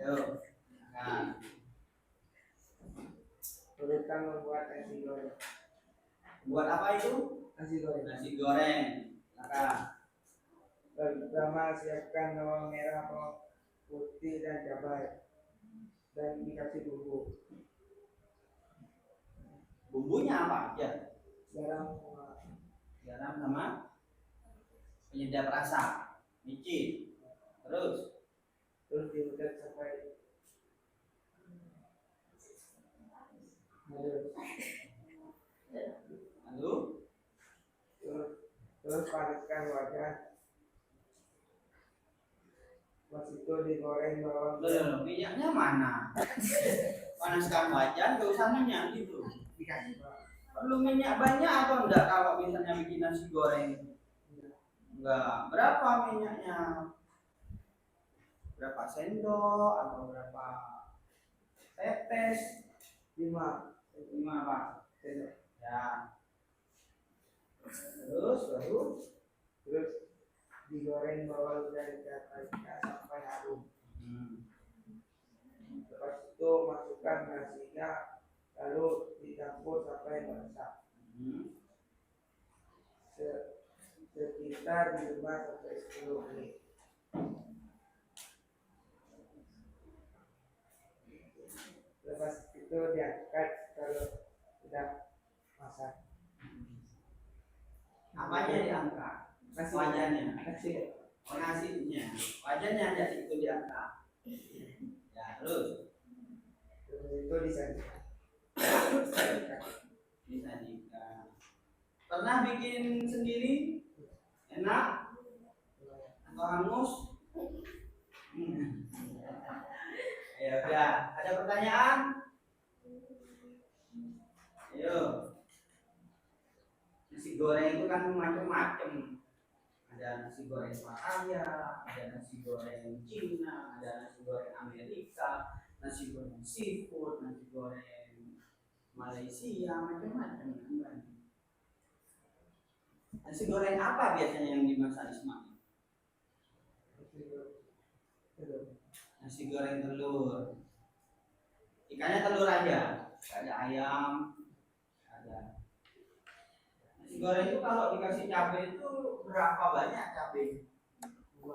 Yuk. Nah, Urutan membuat nasi goreng. buat apa itu? Nasi goreng. Nasi goreng. Silakan. Pertama siapkan bawang merah, bawang putih dan cabai. Dan dikasih bumbu. Bumbunya apa aja? Garam, Garam sama penyedap rasa, micin. Terus terus diulek sampai halus. lalu Terus panaskan wajan. Pas itu digoreng bawang loh, minyaknya mana? Panaskan wajan, gak usah minyak gitu. dikasih bawang. Perlu minyak banyak apa enggak kalau misalnya bikin nasi goreng? Enggak. Berapa minyaknya? Berapa sendok atau berapa tetes? 5 Apa? sendok. Ya. Terus baru Terus digoreng bawang dan cabai sampai harum. Lepas itu masukkan nasinya, lalu dicampur sampai meresap. Sekitar 5 sampai 10 menit. Lepas itu diangkat kalau sudah masak. apanya diangkat? Nasi. Wajannya. Nasi. Oh, nasinya. Wajannya aja itu diangkat. Ya, terus Terus itu disajikan. disajikan. Pernah bikin sendiri? Enak? Atau hangus? Ya udah, ada pertanyaan? Ayo. Nasi goreng itu kan macam-macam. Ada nasi goreng Pattaya, ada nasi goreng Cina, ada nasi goreng Amerika, nasi goreng seafood, nasi goreng Malaysia, macam-macam. Nasi goreng apa biasanya yang dimasak Ismail? Nasi goreng telur. Ikannya telur aja, nggak ada ayam, nggak ada. Nasi goreng itu kalau dikasih cabai itu berapa banyak cabai? 2.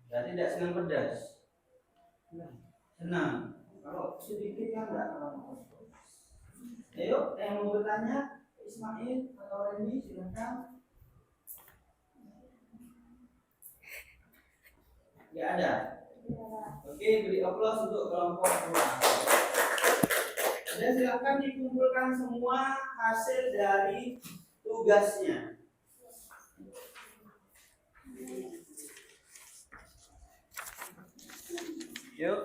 Berarti tidak senang pedas. Senang. Kalau sedikit kan enggak terlalu pedas. Ayo, yang mau bertanya Ismail atau Randy silakan. Nggak ada. Oke, beri aplaus untuk kelompok 2. Dan silakan dikumpulkan semua hasil dari tugasnya. Yuk.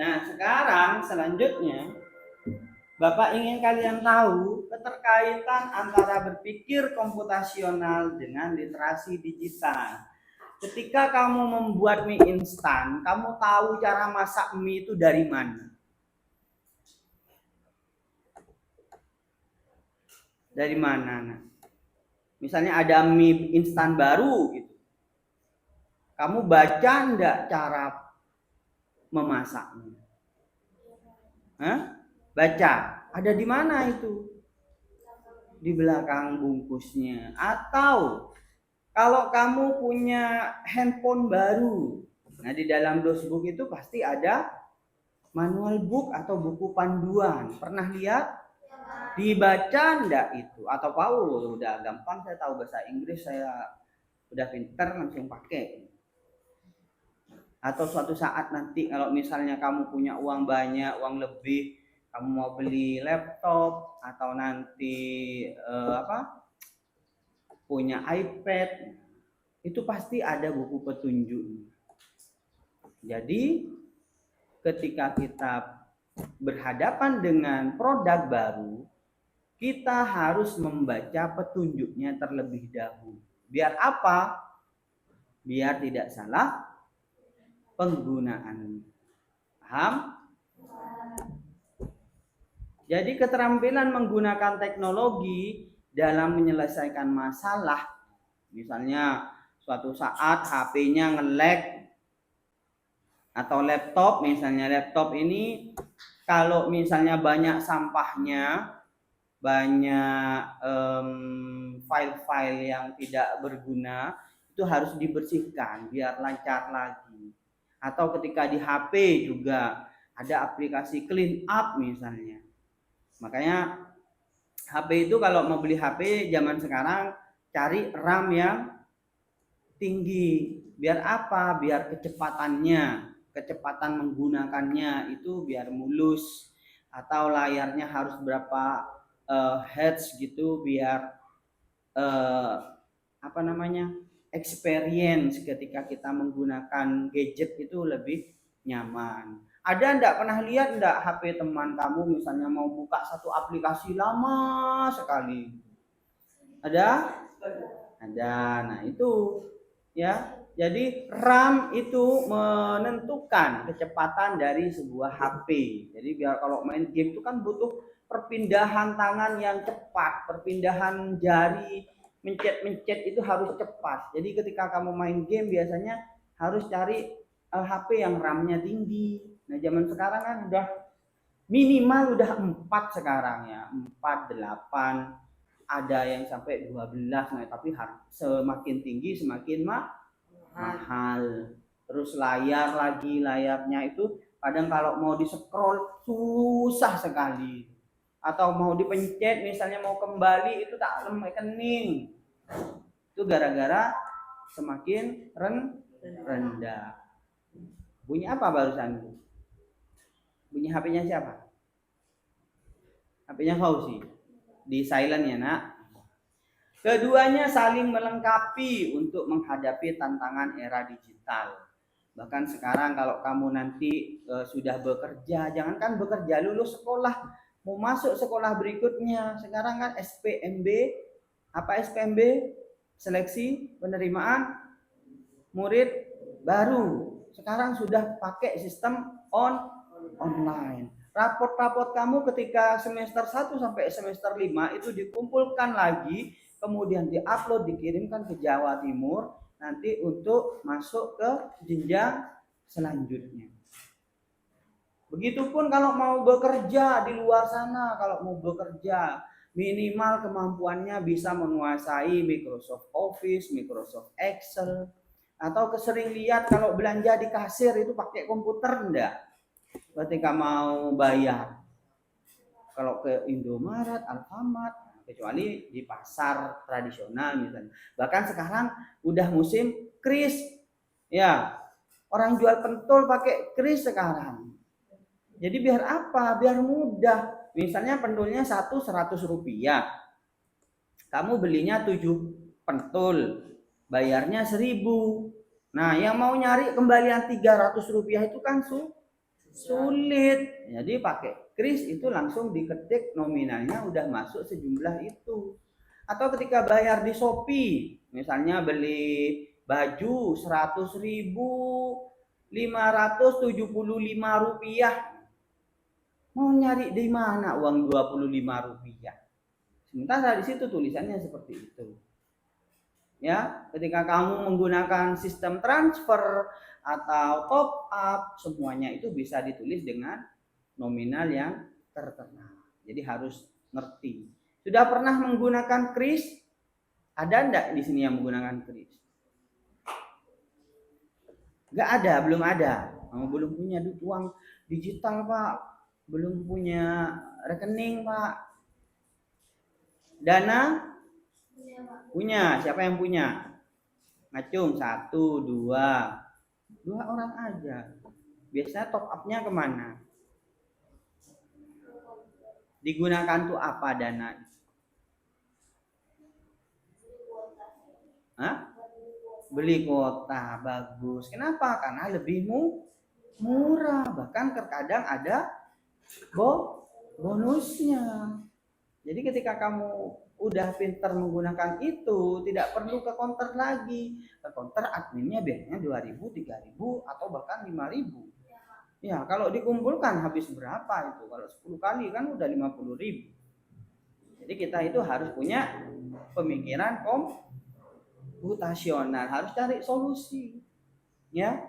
Nah, sekarang selanjutnya Bapak ingin kalian tahu keterkaitan antara berpikir komputasional dengan literasi digital. Ketika kamu membuat mie instan, kamu tahu cara masak mie itu dari mana? Dari mana? Nah? Misalnya ada mie instan baru gitu. Kamu baca enggak cara memasaknya? Hah? Baca. Ada di mana itu? Di belakang bungkusnya. Atau kalau kamu punya handphone baru, nah di dalam dosbook itu pasti ada manual book atau buku panduan. Pernah lihat? Dibaca enggak itu? Atau udah gampang, saya tahu bahasa Inggris, saya udah pinter langsung pakai. Atau suatu saat nanti kalau misalnya kamu punya uang banyak, uang lebih, kamu mau beli laptop atau nanti punya iPad, itu pasti ada buku petunjuk. Jadi ketika kita berhadapan dengan produk baru, kita harus membaca petunjuknya terlebih dahulu. Biar apa? Biar tidak salah penggunaan. Paham? Jadi keterampilan menggunakan teknologi dalam menyelesaikan masalah, misalnya suatu saat HP-nya nge-lag atau laptop, misalnya laptop ini kalau misalnya banyak sampahnya, banyak file-file yang tidak berguna, itu harus dibersihkan biar lancar lagi. Atau ketika di HP juga ada aplikasi clean up misalnya. Makanya HP itu kalau mau beli HP zaman sekarang cari RAM yang tinggi. Biar apa? Biar kecepatan menggunakannya itu biar mulus, atau layarnya harus berapa hertz gitu biar experience ketika kita menggunakan gadget itu lebih nyaman. Ada enggak pernah lihat enggak HP teman kamu misalnya mau buka satu aplikasi lama sekali? Ada? Ada. Nah, itu ya. Jadi RAM itu menentukan kecepatan dari sebuah HP. Jadi biar kalau main game itu kan butuh perpindahan tangan yang cepat, perpindahan jari, mencet itu harus cepat. Jadi ketika kamu main game biasanya harus cari HP yang RAM-nya tinggi. Nah, zaman sekarang kan udah minimal udah 4 sekarang ya, 4, 8, ada yang sampai 12. Nah, tapi semakin tinggi semakin mahal. Terus layarnya itu kadang kalau mau di-scroll susah sekali. Atau mau dipencet misalnya mau kembali itu tak kening. Itu gara-gara semakin rendah. Bunyi apa barusan? Bunyi HP-nya siapa? HP-nya Fauzi. Di silent ya, Nak. Keduanya saling melengkapi untuk menghadapi tantangan era digital. Bahkan sekarang kalau kamu nanti sudah bekerja, jangankan bekerja, lulus sekolah, mau masuk sekolah berikutnya, sekarang kan SPMB, seleksi penerimaan murid baru. Sekarang sudah pakai sistem online. Raport-raport kamu ketika semester 1 sampai semester 5 itu dikumpulkan lagi, kemudian diupload, dikirimkan ke Jawa Timur nanti untuk masuk ke jenjang selanjutnya. Begitupun kalau mau bekerja di luar sana, kalau mau bekerja minimal kemampuannya bisa menguasai Microsoft Office, Microsoft Excel, atau sering lihat kalau belanja di kasir itu pakai komputer enggak? Ketika mau bayar. Kalau ke Indomaret, Alfamart, kecuali di pasar tradisional misalnya. Bahkan sekarang udah musim kris. Ya, orang jual pentol pakai kris sekarang. Jadi biar apa? Biar mudah. Misalnya pentolnya 100 rupiah. Kamu belinya 7 pentol. Bayarnya 1.000. Nah, yang mau nyari kembalian 300 rupiah itu kan sulit. Jadi pakai kris itu langsung diketik nominalnya udah masuk sejumlah itu. Atau ketika bayar di Shopee, misalnya beli baju 100.575 rupiah. Mau nyari di mana uang 25 rupiah? Sementara di situ tulisannya seperti itu. Ya, ketika kamu menggunakan sistem transfer atau top up, semuanya itu bisa ditulis dengan nominal yang tertera. Jadi harus ngerti. Sudah pernah menggunakan kris? Ada enggak di sini yang menggunakan kris? Enggak ada, belum ada. belum punya uang digital Pak, belum punya rekening Pak. Dana Punya, Pak. punya, siapa yang punya? Ngacung 1, 2 orang aja. Biasanya top up-nya kemana? Digunakan tuh apa dana? Hah? Beli kuota, bagus. Kenapa? Karena lebih murah. Bahkan terkadang ada bonusnya. Jadi ketika kamu udah pintar menggunakan itu, tidak perlu ke counter lagi. Ke counter adminnya biasanya 2.000, 3.000 atau bahkan 5.000. Ya, kalau dikumpulkan habis berapa itu? Kalau 10 kali kan udah 50.000. Jadi kita itu harus punya pemikiran komputasional, harus cari solusi. Ya.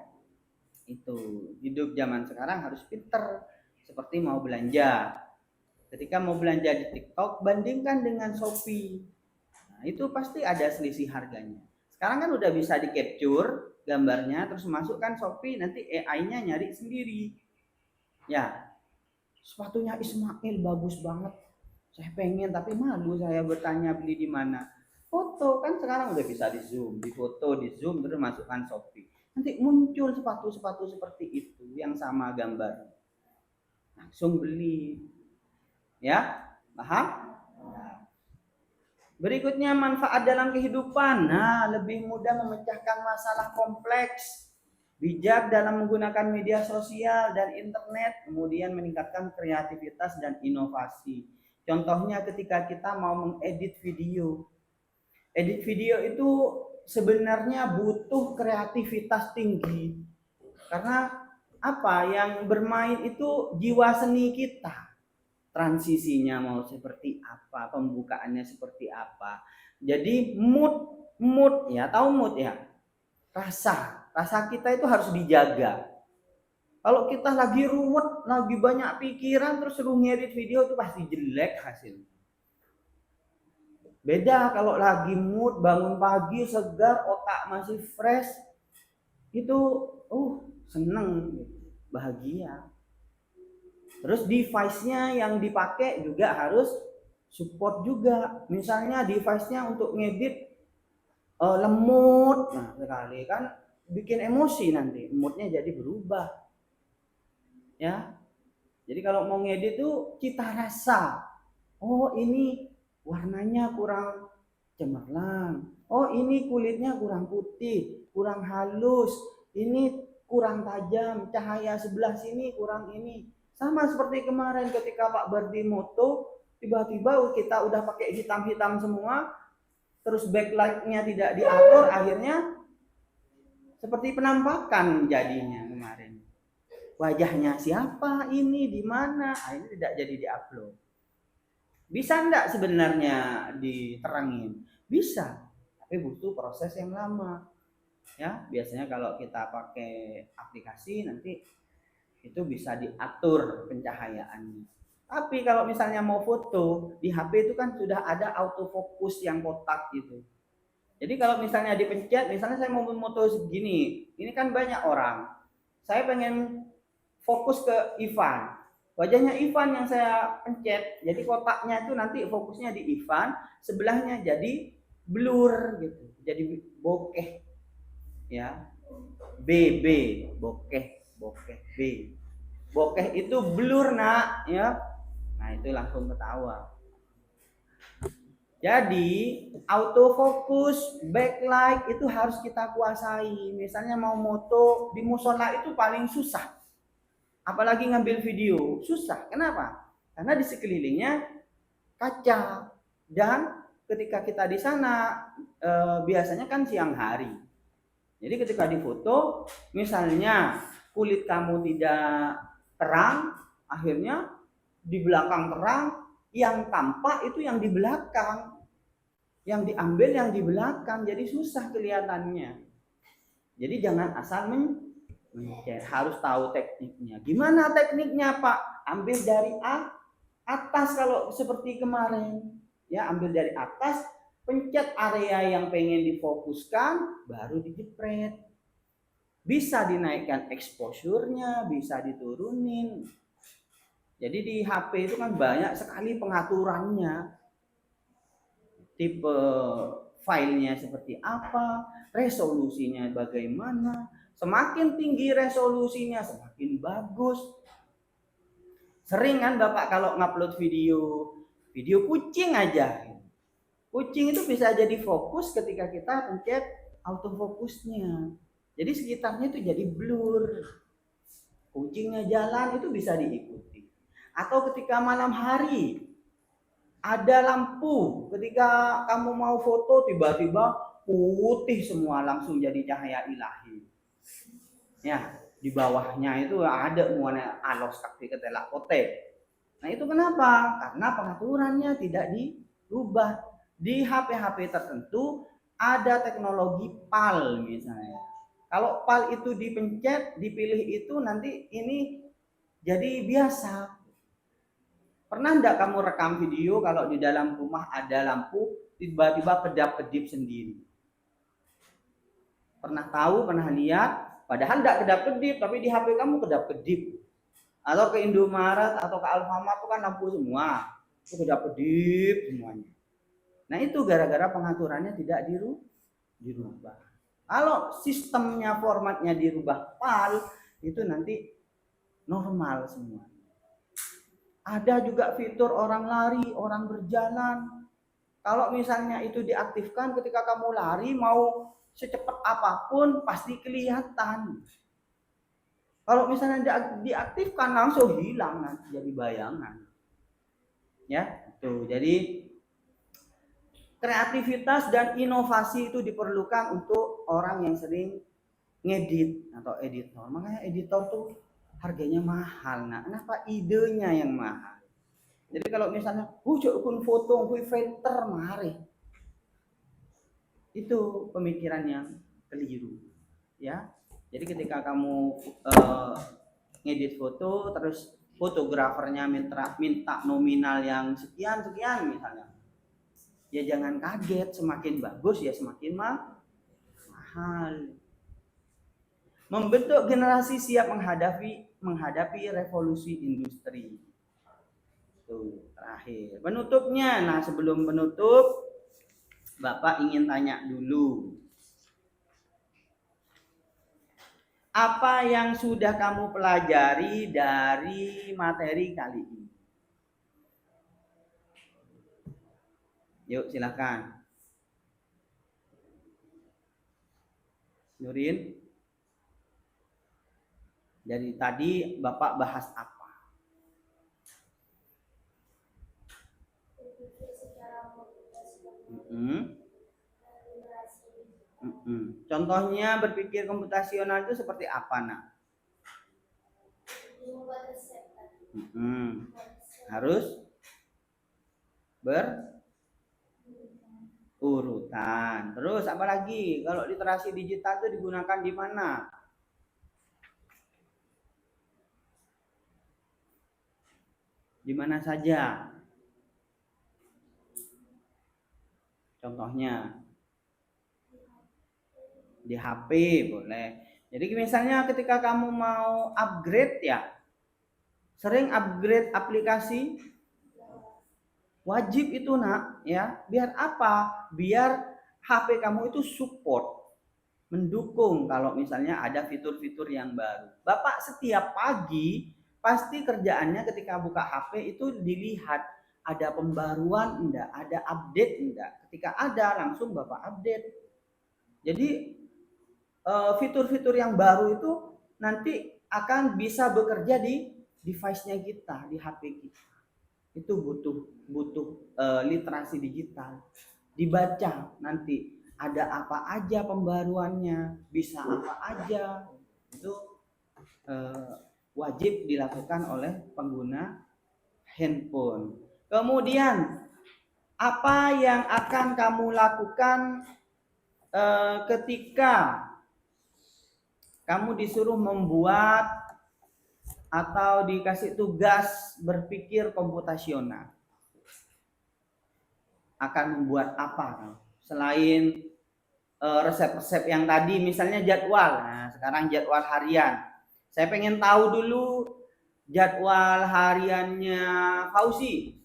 Itu hidup zaman sekarang harus pintar. Seperti mau belanja. Ketika mau belanja di TikTok, bandingkan dengan Shopee. Nah, itu pasti ada selisih harganya. Sekarang kan udah bisa di capture gambarnya, terus masukkan Shopee, nanti AI-nya nyari sendiri. Ya, sepatunya Ismail bagus banget. Saya pengen, tapi malu saya bertanya beli di mana. Foto kan sekarang udah bisa di zoom, di foto, di zoom, terus masukkan Shopee. Nanti muncul sepatu-sepatu seperti itu yang sama gambar. Langsung beli. Ya, paham? Berikutnya manfaat dalam kehidupan. Nah, lebih mudah memecahkan masalah kompleks. Bijak dalam menggunakan media sosial dan internet, kemudian meningkatkan kreativitas dan inovasi. Contohnya ketika kita mau mengedit video. Edit video itu sebenarnya butuh kreativitas tinggi. Karena apa? Yang bermain itu jiwa seni kita. Transisinya mau seperti apa, pembukaannya seperti apa. Jadi mood ya, tahu mood ya? Rasa kita itu harus dijaga. Kalau kita lagi ruwet, lagi banyak pikiran terus suruh ngedit video itu pasti jelek hasilnya. Beda kalau lagi mood, bangun pagi segar, otak masih fresh, itu seneng, bahagia. Terus device-nya yang dipakai juga harus support juga. Misalnya device-nya untuk ngedit lemot, nah sekali kan bikin emosi nanti, moodnya jadi berubah. Ya, jadi kalau mau ngedit tuh cita rasa. Oh ini warnanya kurang cemerlang. Oh ini kulitnya kurang putih, kurang halus. Ini kurang tajam, cahaya sebelah sini kurang ini. Sama seperti kemarin ketika Pak Bardi moto, tiba-tiba kita udah pakai hitam-hitam semua, terus backlight-nya tidak diatur, akhirnya seperti penampakan jadinya kemarin. Wajahnya siapa ini, di mana? Ini tidak jadi diupload. Bisa enggak sebenarnya diterangin? Bisa, tapi butuh proses yang lama. Ya, biasanya kalau kita pakai aplikasi nanti itu bisa diatur pencahayaannya. Tapi kalau misalnya mau foto di HP itu kan sudah ada autofocus yang kotak gitu. Jadi kalau misalnya dipencet, misalnya saya mau foto segini, ini kan banyak orang. Saya pengen fokus ke Ivan. Wajahnya Ivan yang saya pencet, jadi kotaknya itu nanti fokusnya di Ivan, sebelahnya jadi blur gitu, jadi bokeh. Ya. BB, bokeh B. Bokeh itu blur nak, ya. Nah itu langsung ketawa. Jadi autofocus, backlight itu harus kita kuasai. Misalnya mau moto di musola itu paling susah. Apalagi ngambil video, susah. Kenapa? Karena di sekelilingnya kaca dan ketika kita di sana biasanya kan siang hari. Jadi ketika difoto, misalnya kulit kamu tidak terang, akhirnya di belakang terang, yang tampak itu yang di belakang, yang diambil yang di belakang, jadi susah kelihatannya. Jadi jangan asal mencet, harus tahu tekniknya. Gimana tekniknya Pak? Ambil dari atas kalau seperti kemarin, ya ambil dari atas, pencet area yang pengen difokuskan, baru dijepret. bisa dinaikkan exposure-nya, bisa diturunin. Jadi di HP itu kan banyak sekali pengaturannya. Tipe filenya seperti apa, resolusinya bagaimana. Semakin tinggi resolusinya semakin bagus. Sering kan Bapak kalau ngupload video kucing aja. Kucing itu bisa jadi fokus ketika kita pencet autofokusnya. Jadi sekitarnya itu jadi blur. Kucingnya jalan itu bisa diikuti. Atau ketika malam hari ada lampu, ketika kamu mau foto tiba-tiba putih semua langsung jadi cahaya ilahi. Ya, di bawahnya itu ada nuansa alos kaki ketelak kote. Nah itu kenapa? Karena pengaturannya tidak dirubah. Di HP-HP tertentu ada teknologi PAL misalnya. Kalau PAL itu dipencet, dipilih itu nanti ini jadi biasa. Pernah enggak kamu rekam video kalau di dalam rumah ada lampu tiba-tiba kedap-kedip sendiri? Pernah tahu, pernah lihat? Padahal enggak kedap-kedip, tapi di HP kamu kedap-kedip. Atau ke Indomaret atau ke Alfamart itu kan lampu semua. Itu kedap-kedip semuanya. Nah itu gara-gara pengaturannya tidak dirubah. Kalau sistemnya, formatnya dirubah PAL, itu nanti normal semua. Ada juga fitur orang lari, orang berjalan. Kalau misalnya itu diaktifkan ketika kamu lari mau secepat apapun pasti kelihatan. Kalau misalnya diaktifkan langsung hilang nanti jadi bayangan. Ya, tuh. Jadi kreativitas dan inovasi itu diperlukan untuk orang yang sering ngedit atau editor. Makanya editor tuh harganya mahal. Nah, kenapa idenya yang mahal? Jadi kalau misalnya kun foto, filter mari. Itu pemikiran yang keliru, ya. Jadi ketika kamu ngedit foto terus fotografernya minta nominal yang sekian misalnya. Ya jangan kaget, semakin bagus ya semakin mahal. Membentuk generasi siap menghadapi revolusi industri. Tuh, terakhir. Penutupnya, nah sebelum penutup, Bapak ingin tanya dulu. Apa yang sudah kamu pelajari dari materi kali ini? Yuk silakan. Nurin. Dari tadi Bapak bahas apa? Contohnya berpikir komputasional itu seperti apa, Nak? Harus berurutan. Terus apa lagi? Kalau literasi digital itu digunakan di mana? Di mana saja? Contohnya di HP boleh. Jadi misalnya ketika kamu mau upgrade ya, sering upgrade aplikasi, wajib itu Nak ya. Biar apa? Biar HP kamu itu support, mendukung kalau misalnya ada fitur-fitur yang baru. Bapak setiap pagi pasti kerjaannya ketika buka HP itu dilihat ada pembaruan enggak, ada update enggak. Ketika ada langsung Bapak update. Jadi fitur-fitur yang baru itu nanti akan bisa bekerja di device-nya kita, di HP kita. Itu butuh literasi digital. Dibaca nanti ada apa aja pembaruannya, bisa apa aja. Itu wajib dilakukan oleh pengguna handphone. Kemudian apa yang akan kamu lakukan ketika kamu disuruh membuat atau dikasih tugas berpikir komputasional? Akan membuat apa? Selain resep-resep yang tadi, misalnya jadwal. Nah, sekarang jadwal harian. Saya pengen tahu dulu jadwal hariannya Fauzi.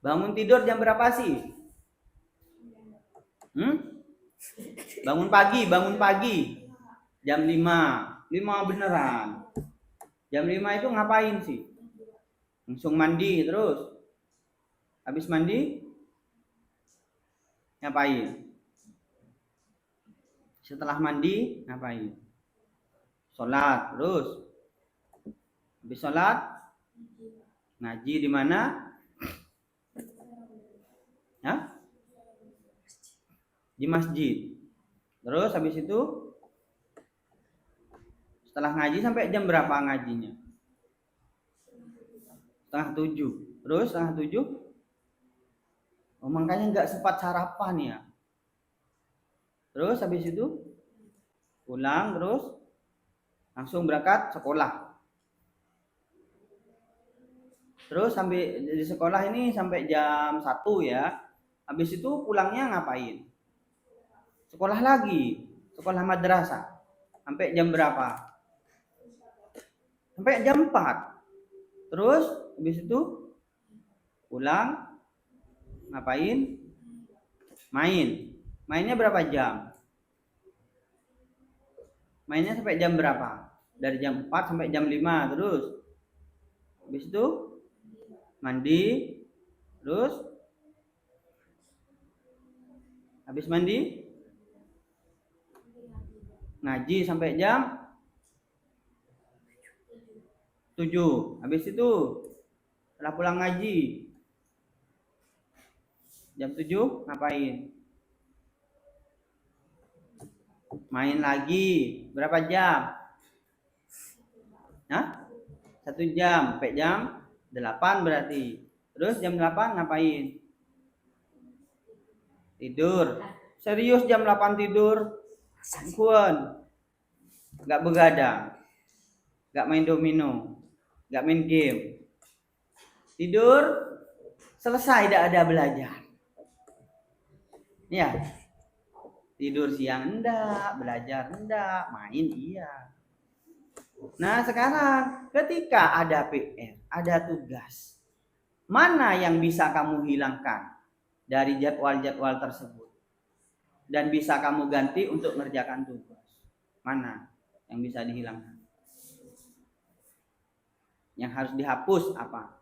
Bangun tidur jam berapa sih? Bangun pagi. Jam 5 beneran. Jam 5 itu ngapain sih? Langsung mandi terus. Habis mandi ngapain? Setelah mandi ngapain? Sholat terus. Habis sholat ngaji di mana? Hah? Di masjid. Terus habis itu setelah ngaji sampai jam berapa ngajinya? 6:30. Terus 6:30? Oh, makanya nggak sempat sarapan ya. Terus habis itu pulang terus langsung berangkat sekolah. Terus sampai di sekolah ini sampai jam 1 ya. Habis itu pulangnya ngapain? Sekolah lagi, sekolah madrasah. Sampai jam berapa? Sampai jam 4. Terus habis itu pulang ngapain? Main. Mainnya berapa jam? Mainnya sampai jam berapa? Dari jam 4 sampai jam 5 terus. Habis itu mandi. Terus habis mandi ngaji sampai jam 7. Habis itu setelah pulang ngaji jam 7 ngapain? Main lagi. Berapa jam? Hah? 1 jam sampai jam 8 berarti. Terus jam 8 ngapain? Tidur. Serius jam 8 tidur? Kuan. Gak begadang. Gak main domino. Gak main game. Tidur. Selesai tidak ada belajar. Ya. Tidur siang enggak, belajar enggak, main iya. Nah sekarang ketika ada PR, ada tugas, mana yang bisa kamu hilangkan dari jadwal-jadwal tersebut dan bisa kamu ganti untuk mengerjakan tugas? Mana yang bisa dihilangkan? Yang harus dihapus apa?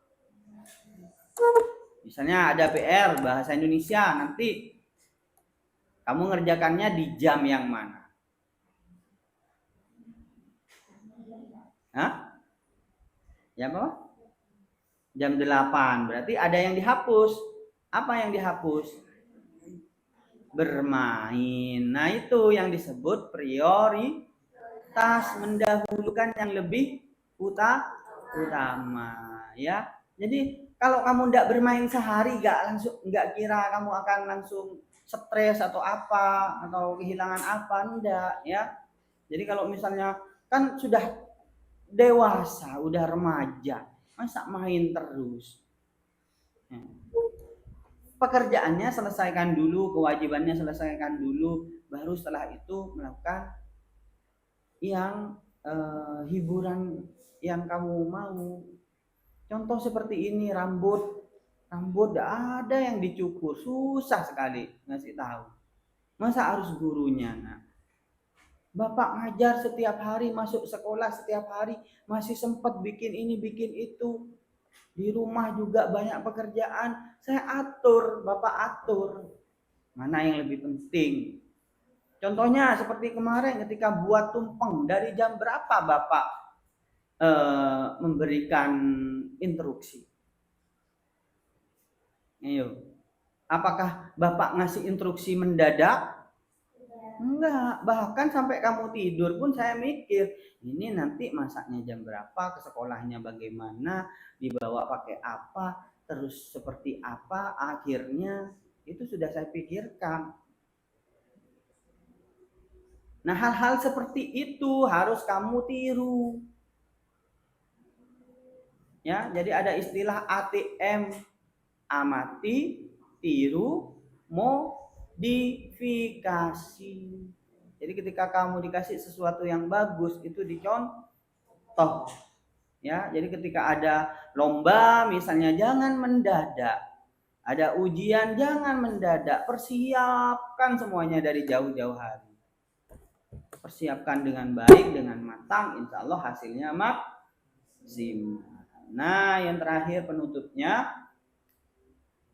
Misalnya ada PR bahasa Indonesia, nanti kamu ngerjakannya di jam yang mana? Hah? Ya apa? Jam 8. Berarti ada yang dihapus. Apa yang dihapus? Bermain. Nah, itu yang disebut prioritas, mendahulukan yang lebih utama, ya. Jadi kalau kamu tidak bermain sehari, nggak kira kamu akan langsung stres atau apa atau kehilangan apa, enggak ya. Jadi kalau misalnya kan sudah dewasa, udah remaja, masa main terus? Pekerjaannya selesaikan dulu, kewajibannya selesaikan dulu, baru setelah itu melakukan yang hiburan yang kamu mau. Contoh seperti ini, rambut ada yang dicukur, susah sekali ngasih tahu. Masa harus gurunya? Nah, Bapak ngajar setiap hari, masuk sekolah setiap hari, masih sempat bikin ini, bikin itu. Di rumah juga banyak pekerjaan, saya atur, Bapak atur. Mana yang lebih penting? Contohnya seperti kemarin ketika buat tumpeng, dari jam berapa Bapak memberikan instruksi? Ayo. Apakah Bapak ngasih instruksi mendadak? Enggak, bahkan sampai kamu tidur pun saya mikir, ini nanti masaknya jam berapa, ke sekolahnya bagaimana, dibawa pakai apa, terus seperti apa, akhirnya itu sudah saya pikirkan. Nah, hal-hal seperti itu harus kamu tiru. Ya, jadi ada istilah ATM, amati, tiru, modifikasi. Jadi ketika kamu dikasih sesuatu yang bagus itu dicontoh. Ya, jadi ketika ada lomba misalnya jangan mendadak. Ada ujian jangan mendadak, persiapkan semuanya dari jauh-jauh hari. Persiapkan dengan baik, dengan matang, insya Allah hasilnya maksimal. Nah, yang terakhir penutupnya,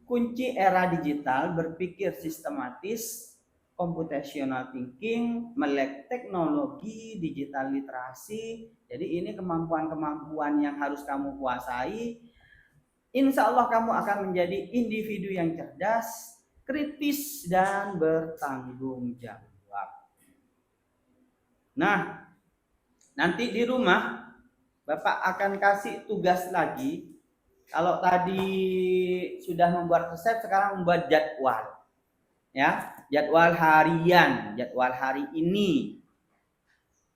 kunci era digital berpikir sistematis, computational thinking, melek teknologi, digital literasi. Jadi ini kemampuan-kemampuan yang harus kamu kuasai. Insya Allah kamu akan menjadi individu yang cerdas, kritis, dan bertanggung jawab. Nah, nanti di rumah Bapak akan kasih tugas lagi. Kalau tadi sudah membuat resep, sekarang membuat jadwal. Ya, jadwal harian, jadwal hari ini.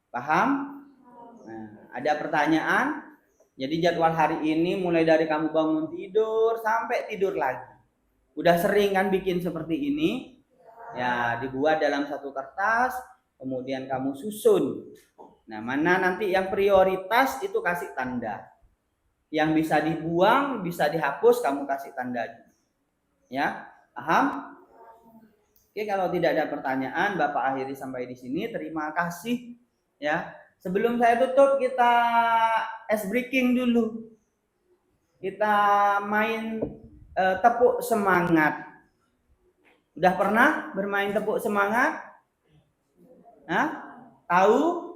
Paham? Nah, ada pertanyaan? Jadi jadwal hari ini mulai dari kamu bangun tidur sampai tidur lagi. Udah sering kan bikin seperti ini? Ya, dibuat dalam satu kertas, kemudian kamu susun. Nah, mana nanti yang prioritas itu kasih tanda. Yang bisa dibuang, bisa dihapus, kamu kasih tanda. Ya, paham? Oke, kalau tidak ada pertanyaan, Bapak akhiri sampai di sini. Terima kasih. Ya, sebelum saya tutup, kita ice breaking dulu. Kita main tepuk semangat. Udah pernah bermain tepuk semangat? Hah? Tahu?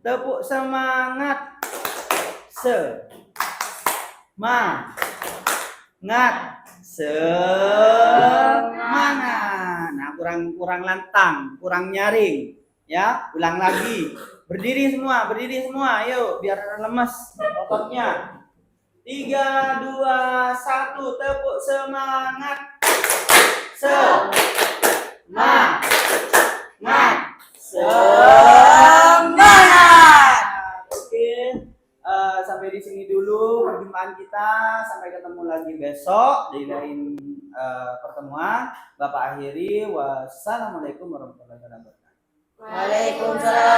Tepuk semangat. Semangat. Nah, kurang lantang, kurang nyaring. Ya, ulang lagi. Berdiri semua. Ayo, biar lemes ototnya. 3, 2, 1, tepuk semangat. Semangat. Oke, sampai di sini dulu perjumpaan kita. Sampai ketemu lagi besok di lain pertemuan. Bapak akhiri. Wassalamualaikum warahmatullahi wabarakatuh. Waalaikumsalam